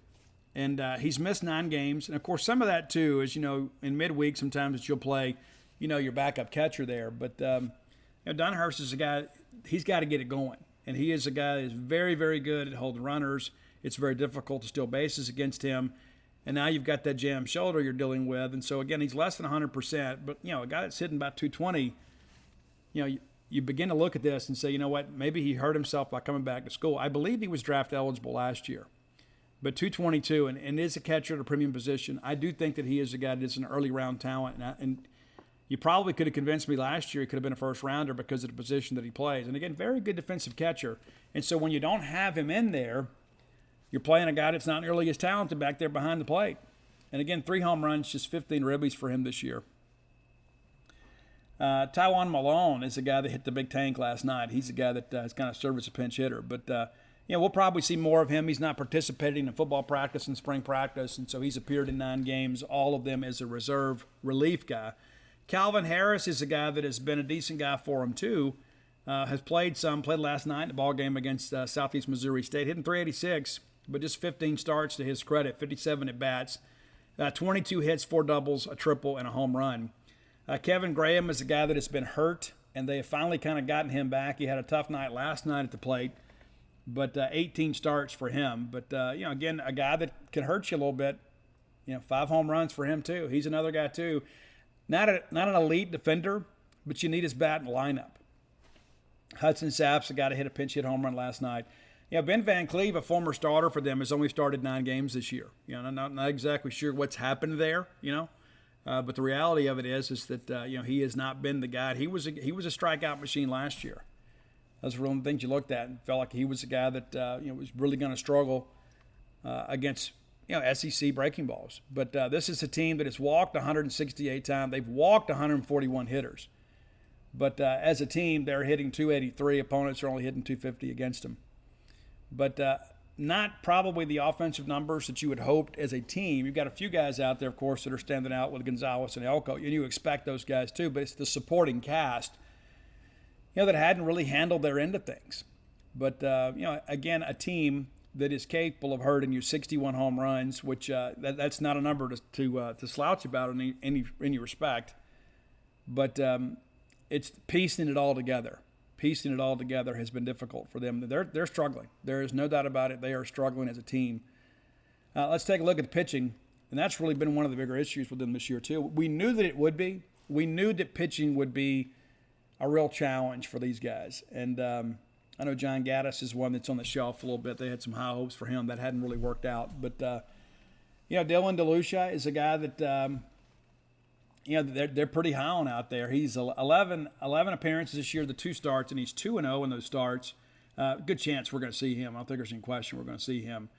And he's missed 9 games. And, of course, some of that, too, is, in midweek sometimes you'll play, your backup catcher there. But Dunhurst is a guy, he's got to get it going. And he is a guy that is very, very good at holding runners. It's very difficult to steal bases against him. And now you've got that jammed shoulder you're dealing with. And so, again, he's less than 100%. But, a guy that's hitting about 220, you begin to look at this and say, you know what, maybe he hurt himself by coming back to school. I believe he was draft eligible last year. But 222, and is a catcher at a premium position. I do think that he is a guy that is an early round talent. And you probably could have convinced me last year he could have been a first rounder because of the position that he plays. And, again, very good defensive catcher. And so when you don't have him in there, you're playing a guy that's not nearly as talented back there behind the plate. And, again, 3 home runs, just 15 ribbies for him this year. Taiwan Malone is a guy that hit the big tank last night. He's a guy that has kind of served as a pinch hitter. But, we'll probably see more of him. He's not participating in football practice and spring practice, and so he's appeared in 9 games, all of them as a reserve relief guy. Calvin Harris is a guy that has been a decent guy for him, too. Has played last night in the ball game against Southeast Missouri State, hitting 386. But just 15 starts to his credit, 57 at-bats, 22 hits, 4 doubles, a triple, and a home run. Kevin Graham is a guy that has been hurt, and they have finally kind of gotten him back. He had a tough night last night at the plate, but 18 starts for him. But, again, a guy that can hurt you a little bit. 5 home runs for him, too. He's another guy, too. Not an elite defender, but you need his bat in the lineup. Hudson Sapp's a guy that hit a pinch hit home run last night. Ben Van Cleve, a former starter for them, has only started 9 games this year. I'm not exactly sure what's happened there, but the reality of it is that he has not been the guy. He was a strikeout machine last year. Those were one of the things you looked at and felt like he was a guy that was really going to struggle against SEC breaking balls. But this is a team that has walked 168 times. They've walked 141 hitters. But as a team, they're hitting 283. Opponents are only hitting 250 against them. But not probably the offensive numbers that you would hope as a team. You've got a few guys out there, of course, that are standing out with Gonzalez and Elko, and you expect those guys too, but it's the supporting cast, that hadn't really handled their end of things. But, again, a team that is capable of hurting you 61 home runs, which that's not a number to slouch about in any respect. But it's piecing it all together. Piecing it all together has been difficult for them. They're struggling. There is no doubt about it. They are struggling as a team. Let's take a look at the pitching, and that's really been one of the bigger issues with them this year too. We knew that it would be. We knew that pitching would be a real challenge for these guys. And I know John Gaddis is one that's on the shelf a little bit. They had some high hopes for him. That hadn't really worked out. But, Dylan DeLucia is a guy that they're pretty high on out there. He's 11 appearances this year, the 2 starts, and he's 2-0 in those starts. Good chance we're going to see him. I don't think there's any question we're going to see him.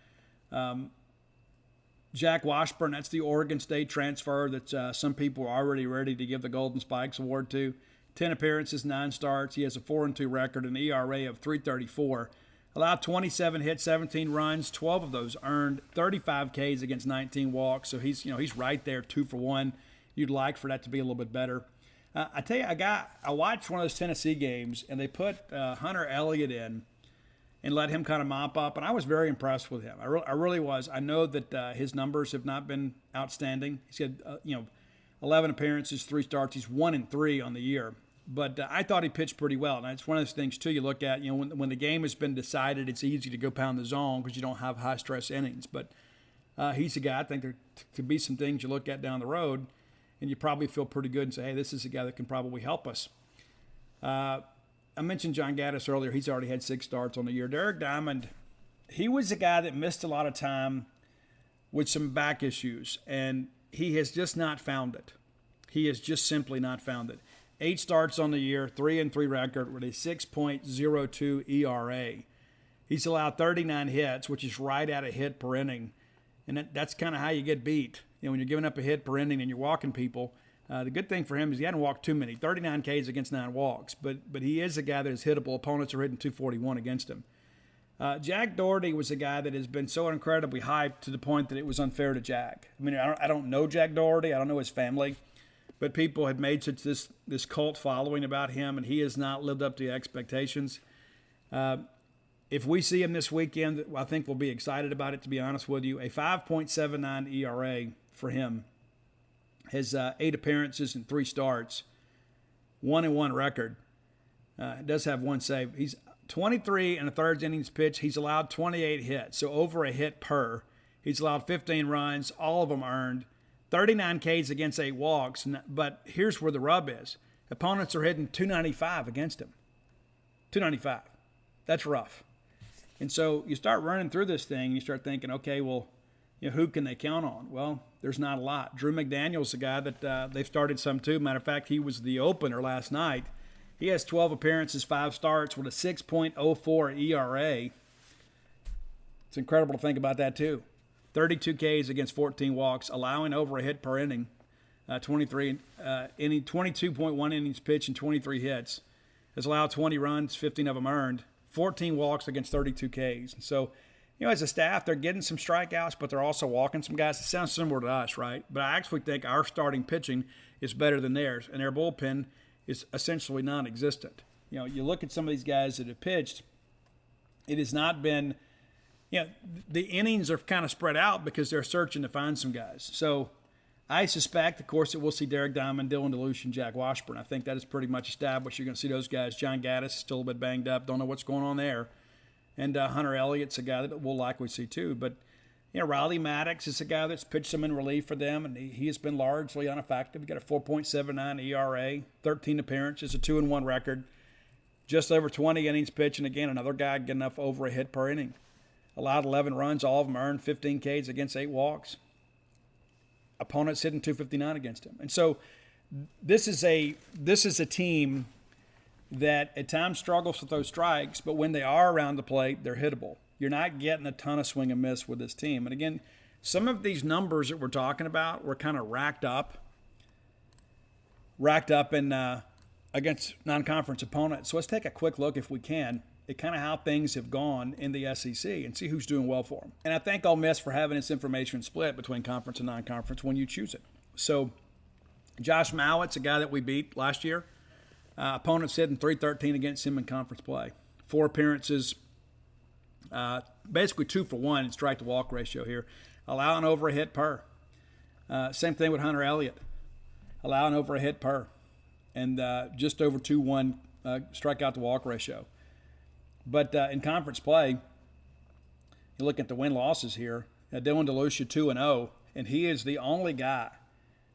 Jack Washburn, that's the Oregon State transfer that some people are already ready to give the Golden Spikes Award to. 10 appearances, 9 starts. He has a 4-2 record, an ERA of 3.34. Allowed 27 hits, 17 runs, 12 of those earned, 35 Ks against 19 walks. So he's right there, 2 for 1. you'd like for that to be a little bit better. I tell you, I watched one of those Tennessee games, and they put Hunter Elliott in and let him kind of mop up, and I was very impressed with him. I really was. I know that his numbers have not been outstanding. He's had 11 appearances, 3 starts. He's 1-3 on the year. But I thought he pitched pretty well. And it's one of those things, too, you look at, when the game has been decided, it's easy to go pound the zone because you don't have high-stress innings. But he's a guy, I think there could be some things you look at down the road, and you probably feel pretty good and say, hey, this is a guy that can probably help us. I mentioned John Gaddis earlier. He's already had 6 starts on the year. Derek Diamond, he was a guy that missed a lot of time with some back issues, and he has just not found it. He has just simply not found it. 8 starts on the year, 3-3 record with a 6.02 ERA. He's allowed 39 hits, which is right at a hit per inning. And that's kind of how you get beat. When you're giving up a hit per inning and you're walking people, the good thing for him is he hadn't walked too many. 39 Ks against 9 walks. But he is a guy that is hittable. Opponents are hitting 241 against him. Jack Dougherty was a guy that has been so incredibly hyped to the point that it was unfair to Jack. I mean, I don't know Jack Dougherty. I don't know his family. But people had made such this cult following about him, and he has not lived up to the expectations. If we see him this weekend, I think we'll be excited about it, to be honest with you. A 5.79 ERA for him. His 8 appearances and 3 starts. 1-1 record. Does have 1 save. He's 23 and a third innings pitch. He's allowed 28 hits, so over a hit per. He's allowed 15 runs, all of them earned. 39 Ks against 8 walks. But here's where the rub is. Opponents are hitting 295 against him. 295. That's rough. And so you start running through this thing, you start thinking, okay, well, who can they count on? Well, there's not a lot. Drew McDaniel's a guy that they've started some too. Matter of fact, he was the opener last night. He has 12 appearances, 5 starts with a 6.04 ERA. It's incredible to think about that too. 32 Ks against 14 walks, allowing over a hit per inning. 22.1 innings pitched and 23 hits. Has allowed 20 runs, 15 of them earned. 14 walks against 32 Ks. So, as a staff, they're getting some strikeouts, but they're also walking some guys. It sounds similar to us, right? But I actually think our starting pitching is better than theirs, and their bullpen is essentially non-existent. You look at some of these guys that have pitched, it has not been, the innings are kind of spread out because they're searching to find some guys. So I suspect, of course, that we'll see Derek Diamond, Dylan DeLucia, and Jack Washburn. I think that is pretty much established. You're going to see those guys. John Gaddis is still a bit banged up. Don't know what's going on there. And Hunter Elliott's a guy that we'll likely see too. But, Riley Maddox is a guy that's pitched some in relief for them, and he has been largely ineffective. He got a 4.79 ERA, 13 appearances, a 2-1 record, just over 20 innings pitched. And again, another guy getting enough over a hit per inning. Allowed 11 runs, all of them earned, 15 Ks against 8 walks. Opponents hitting 259 against him. And so this is a team that at times struggles with those strikes, but when they are around the plate, they're hittable. You're not getting a ton of swing and miss with this team. And again, some of these numbers that we're talking about were kind of racked up in against non-conference opponents. So let's take a quick look, if we can, at kind of how things have gone in the SEC and see who's doing well for them. And I thank Ole Miss for having this information split between conference and non-conference when you choose it. So Josh Mallott's a guy that we beat last year. Opponents hitting .313 against him in conference play. 4 appearances, basically 2 for 1 in strike-to-walk ratio here. Allowing over a hit per. Same thing with Hunter Elliott. Allowing over a hit per. And just over 2-1 strikeout-to-walk ratio. But in conference play, you look at the win-losses here. Dylan DeLucia 2-0, and he is the only guy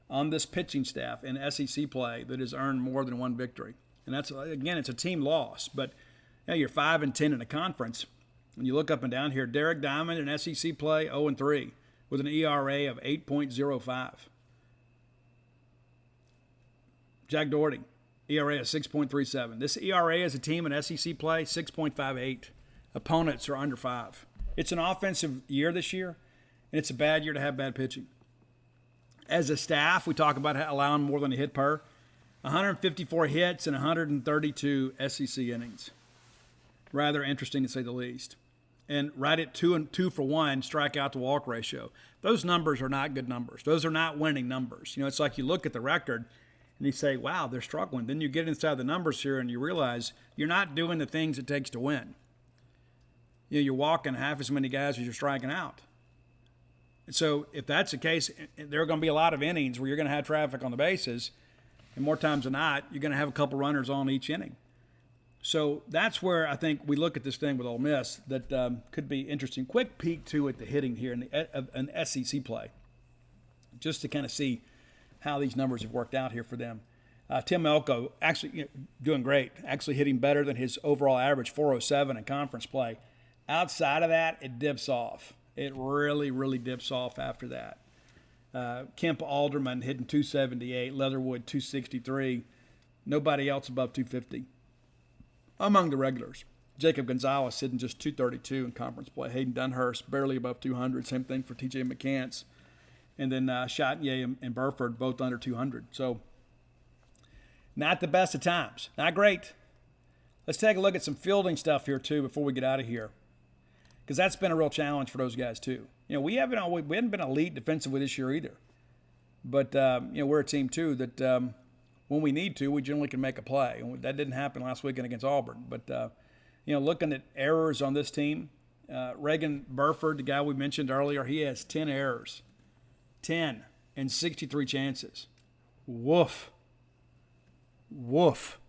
on this pitching staff in SEC play that has earned more than 1 victory. And that's, again, it's a team loss. But you're 5-10 in a conference. When you look up and down here, Derek Diamond in SEC play 0-3 with an ERA of 8.05. Jack Dougherty, ERA of 6.37. This ERA as a team in SEC play, 6.58. Opponents are under 5. It's an offensive year this year, and it's a bad year to have bad pitching. As a staff, we talk about allowing more than a hit per. 154 hits and 132 SEC innings. Rather interesting to say the least. and right at 2 for 1 strikeout to walk ratio. Those numbers are not good numbers. Those are not winning numbers. You know, it's like you look at the record and you say, wow, they're struggling. Then you get inside the numbers here and you realize you're not doing the things it takes to win. You know, you're walking half as many guys as you're striking out. And so if that's the case, there are going to be a lot of innings where you're going to have traffic on the bases, and more times than not, you're going to have a couple runners on each inning. So that's where I think we look at this thing with Ole Miss that could be interesting. Quick peek, too, at the hitting here in an SEC play, just to kind of see how these numbers have worked out here for them. Tim Elko actually doing great, actually hitting better than his overall average, 407 in conference play. Outside of that, it dips off. It really, really dips off after that. Kemp Alderman hitting 278, Leatherwood 263, nobody else above 250 among the regulars. Jacob Gonzalez hitting just 232 in conference play. Hayden Dunhurst barely above 200. Same thing for T.J. McCants. And then Chatnier and Burford both under 200. So not the best of times. Not great. Let's take a look at some fielding stuff here, too, before we get out of here, because that's been a real challenge for those guys, too. You know, we haven't been elite defensively this year either. But, we're a team, too, that when we need to, we generally can make a play. And that didn't happen last weekend against Auburn. But, looking at errors on this team, Reagan Burford, the guy we mentioned earlier, he has 10 errors. 10 and 63 chances. Woof. Woof.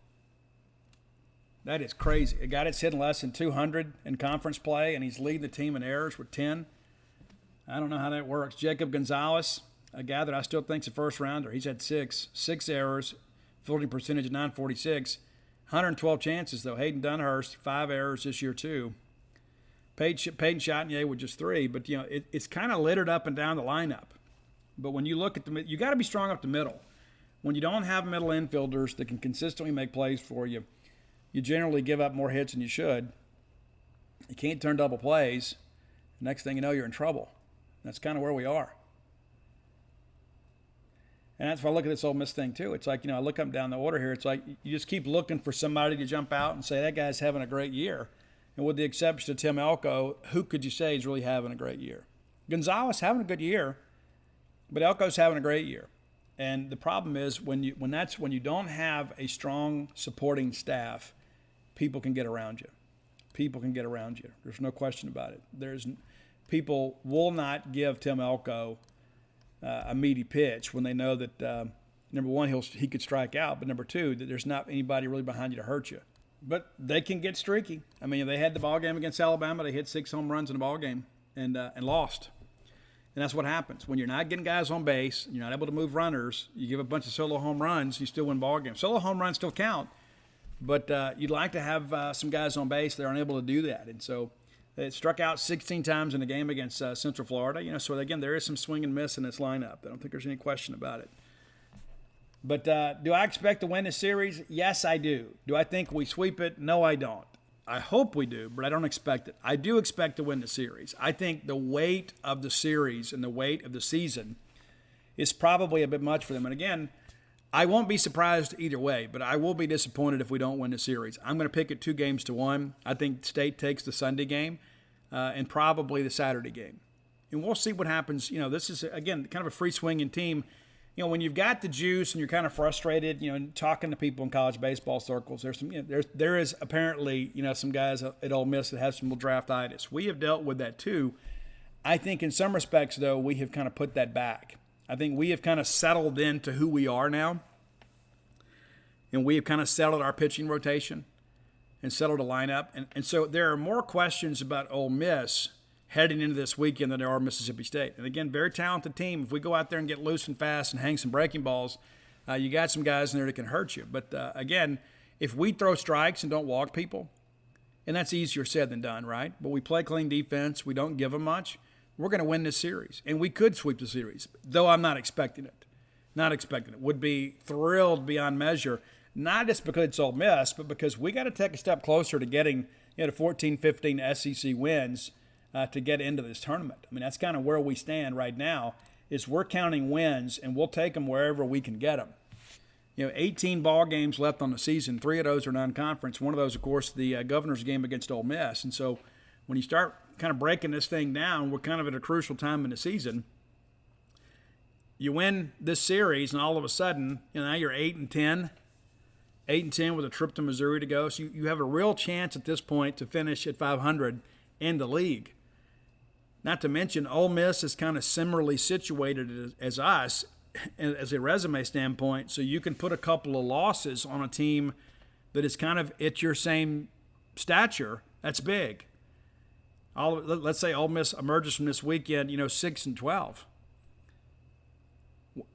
That is crazy. A guy that's hitting less than 200 in conference play, and he's leading the team in errors with 10. I don't know how that works. Jacob Gonzalez, a guy that I still think's a first-rounder. He's had six errors, fielding percentage of 946. 112 chances, though. Hayden Dunhurst, 5 errors this year, too. Peyton Chatnier with just 3. But, it's kind of littered up and down the lineup. But when you look at you got to be strong up the middle. When you don't have middle infielders that can consistently make plays for you, you generally give up more hits than you should. You can't turn double plays. Next thing you know, you're in trouble. That's kind of where we are. And that's why I look at this Ole Miss thing, too. It's like, I look up and down the order here. It's like you just keep looking for somebody to jump out and say, that guy's having a great year. And with the exception of Tim Elko, who could you say is really having a great year? Gonzalez having a good year, but Elko's having a great year. And the problem is when you don't have a strong supporting staff, people can get around you. People can get around you. There's no question about it. People will not give Tim Elko a meaty pitch when they know that number one, he could strike out, but number two, that there's not anybody really behind you to hurt you. But they can get streaky. I mean, they had the ball game against Alabama. They hit 6 home runs in the ball game and lost. And that's what happens. When you're not getting guys on base, you're not able to move runners, you give a bunch of solo home runs, you still win ball games. Solo home runs still count, but you'd like to have some guys on base that aren't able to do that. And so it struck out 16 times in the game against Central Florida. So, again, there is some swing and miss in this lineup. I don't think there's any question about it. But do I expect to win this series? Yes, I do. Do I think we sweep it? No, I don't. I hope we do, but I don't expect it. I do expect to win the series. I think the weight of the series and the weight of the season is probably a bit much for them. And again, I won't be surprised either way, but I will be disappointed if we don't win the series. I'm going to pick it 2-1. I think State takes the Sunday game and probably the Saturday game. And we'll see what happens. This is, again, kind of a free-swinging team. When you've got the juice and you're kind of frustrated, talking to people in college baseball circles, there is apparently, some guys at Ole Miss that have some draftitis. We have dealt with that too. I think in some respects, though, we have kind of put that back. I think we have kind of settled into who we are now, and we have kind of settled our pitching rotation and settled a lineup. And so there are more questions about Ole Miss heading into this weekend than there are Mississippi State. And again, very talented team. If we go out there and get loose and fast and hang some breaking balls, you got some guys in there that can hurt you. But again, if we throw strikes and don't walk people, and that's easier said than done, right? But we play clean defense. We don't give them much. We're going to win this series. And we could sweep the series, though I'm not expecting it. Not expecting it. Would be thrilled beyond measure, not just because it's Ole Miss, but because we got to take a step closer to getting to 14, 15 SEC wins to get into this tournament. I mean, that's kind of where we stand right now, is we're counting wins, and we'll take them wherever we can get them. 18 ball games left on the season. 3 of those are non-conference. One of those, of course, the Governor's game against Ole Miss. And so when you start kind of breaking this thing down, we're kind of at a crucial time in the season. You win this series, and all of a sudden, now you're 8-10. 8-10 with a trip to Missouri to go. So you have a real chance at this point to finish at 500 in the league. Not to mention, Ole Miss is kind of similarly situated as us as a resume standpoint, so you can put a couple of losses on a team that is kind of at your same stature. That's big. Let's say Ole Miss emerges from this weekend, 6-12.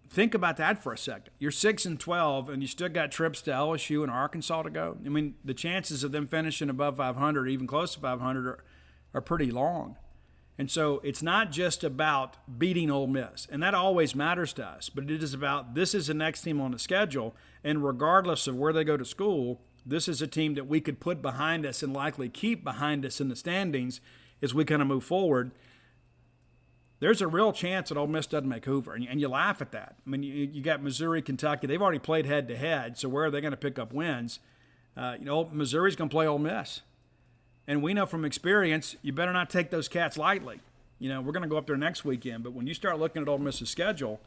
Think about that for a second. You're 6-12, and you still got trips to LSU and Arkansas to go. I mean, the chances of them finishing above 500, even close to 500, are pretty long. And so it's not just about beating Ole Miss, and that always matters to us, but it is about this is the next team on the schedule, and regardless of where they go to school, this is a team that we could put behind us and likely keep behind us in the standings as we kind of move forward. There's a real chance that Ole Miss doesn't make Hoover, and you laugh at that. I mean, you got Missouri, Kentucky. They've already played head-to-head, so where are they going to pick up wins? Missouri's going to play Ole Miss. And we know from experience, you better not take those cats lightly. We're going to go up there next weekend, but when you start looking at Ole Miss's schedule,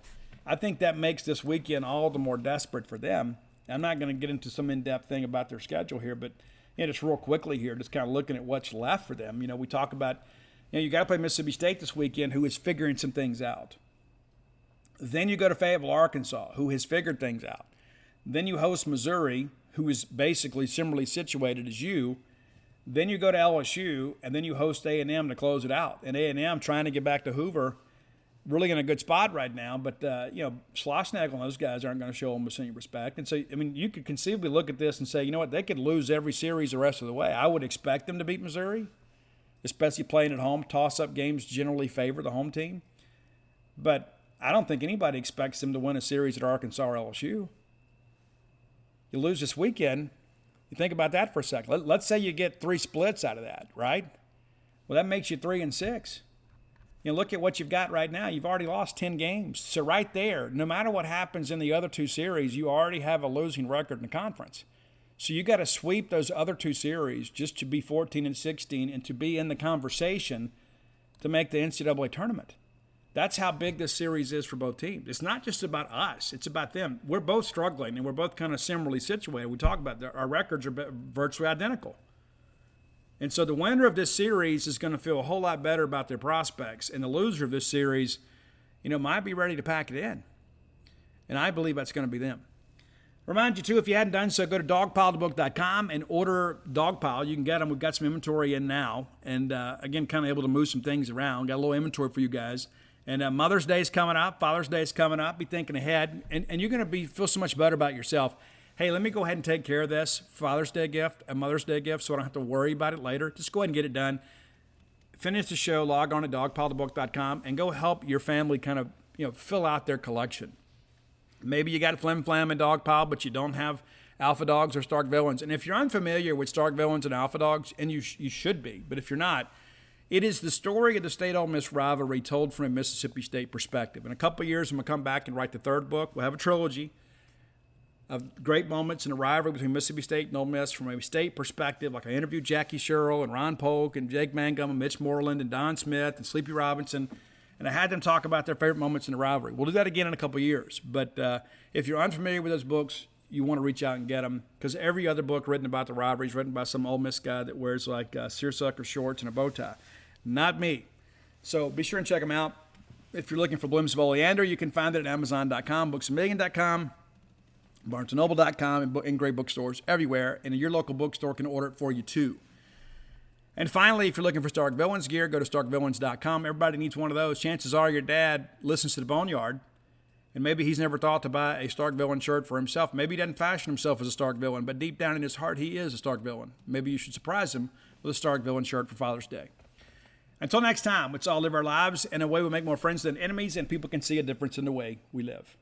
I think that makes this weekend all the more desperate for them. I'm not going to get into some in-depth thing about their schedule here, but just real quickly here, just kind of looking at what's left for them. We talk about you got to play Mississippi State this weekend, who is figuring some things out. Then you go to Fayetteville, Arkansas, who has figured things out. Then you host Missouri, who is basically similarly situated as you. Then you go to LSU, and then you host A&M to close it out. And A&M trying to get back to Hoover, really in a good spot right now. But, Schlossnagle and those guys aren't going to show them any respect. And so, you could conceivably look at this and say, you know what, they could lose every series the rest of the way. I would expect them to beat Missouri, especially playing at home. Toss-up games generally favor the home team. But I don't think anybody expects them to win a series at Arkansas or LSU. You lose this weekend, you think about that for a second. Let's say you get 3 splits out of that, right? Well, that makes you 3-6. Look at what you've got right now. You've already lost 10 games. So right there, no matter what happens in the other 2 series, you already have a losing record in the conference. So you got to sweep those other 2 series just to be 14-16 and to be in the conversation to make the NCAA tournament. That's how big this series is for both teams. It's not just about us. It's about them. We're both struggling, and we're both kind of similarly situated. We talk about our records are virtually identical. And so the winner of this series is going to feel a whole lot better about their prospects, and the loser of this series, might be ready to pack it in. And I believe that's going to be them. Remind you, too, if you hadn't done so, go to dogpilethebook.com and order Dogpile. You can get them. We've got some inventory in now. And, again, kind of able to move some things around. Got a little inventory for you guys. And Mother's Day is coming up. Father's Day is coming up. Be thinking ahead. And you're going to feel so much better about yourself. Hey, let me go ahead and take care of this Father's Day gift, a Mother's Day gift, so I don't have to worry about it later. Just go ahead and get it done. Finish the show. Log on to dogpilethebook.com and go help your family kind of, fill out their collection. Maybe you got Flim Flam and Dogpile, but you don't have Alpha Dogs or Stark Villains. And if you're unfamiliar with Stark Villains and Alpha Dogs, and you should be, but if you're not, it is the story of the State-Ole Miss rivalry told from a Mississippi State perspective. In a couple of years, I'm going to come back and write the 3rd book. We'll have a trilogy of great moments in the rivalry between Mississippi State and Ole Miss from a state perspective. Like I interviewed Jackie Sherrill and Ron Polk and Jake Mangum and Mitch Moreland and Don Smith and Sleepy Robinson. And I had them talk about their favorite moments in the rivalry. We'll do that again in a couple of years. But if you're unfamiliar with those books, you want to reach out and get them, because every other book written about the rivalry is written by some Ole Miss guy that wears like seersucker shorts and a bow tie. Not me. So be sure and check them out. If you're looking for Blooms of Oleander, you can find it at Amazon.com, BooksAMillion.com, BarnesandNoble.com, and great bookstores everywhere. And your local bookstore can order it for you too. And finally, if you're looking for Stark Villains gear, go to StarkVillains.com. Everybody needs one of those. Chances are your dad listens to the Boneyard, and maybe he's never thought to buy a Stark Villain shirt for himself. Maybe he doesn't fashion himself as a Stark Villain, but deep down in his heart, he is a Stark Villain. Maybe you should surprise him with a Stark Villain shirt for Father's Day. Until next time, let's all live our lives in a way we make more friends than enemies, and people can see a difference in the way we live.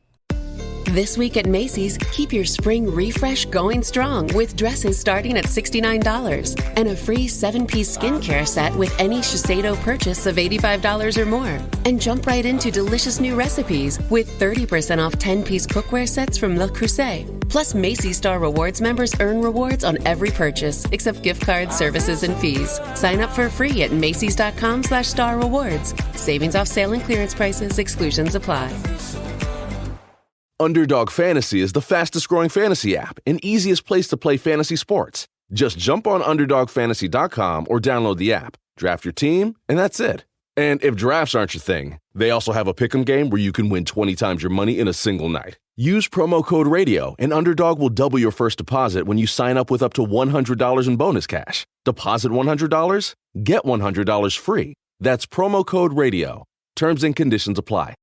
This week at Macy's, keep your spring refresh going strong with dresses starting at $69 and a free 7-piece skincare set with any Shiseido purchase of $85 or more. And jump right into delicious new recipes with 30% off 10-piece cookware sets from Le Creuset. Plus, Macy's Star Rewards members earn rewards on every purchase except gift cards, services, and fees. Sign up for free at Macys.com/Star Rewards. Savings off sale and clearance prices. Exclusions apply. Underdog Fantasy is the fastest growing fantasy app and easiest place to play fantasy sports. Just jump on UnderdogFantasy.com or download the app, draft your team, and that's it. And if drafts aren't your thing, they also have a pick'em game where you can win 20 times your money in a single night. Use promo code RADIO, and Underdog will double your first deposit when you sign up with up to $100 in bonus cash. Deposit $100, get $100 free. That's promo code RADIO. Terms and conditions apply.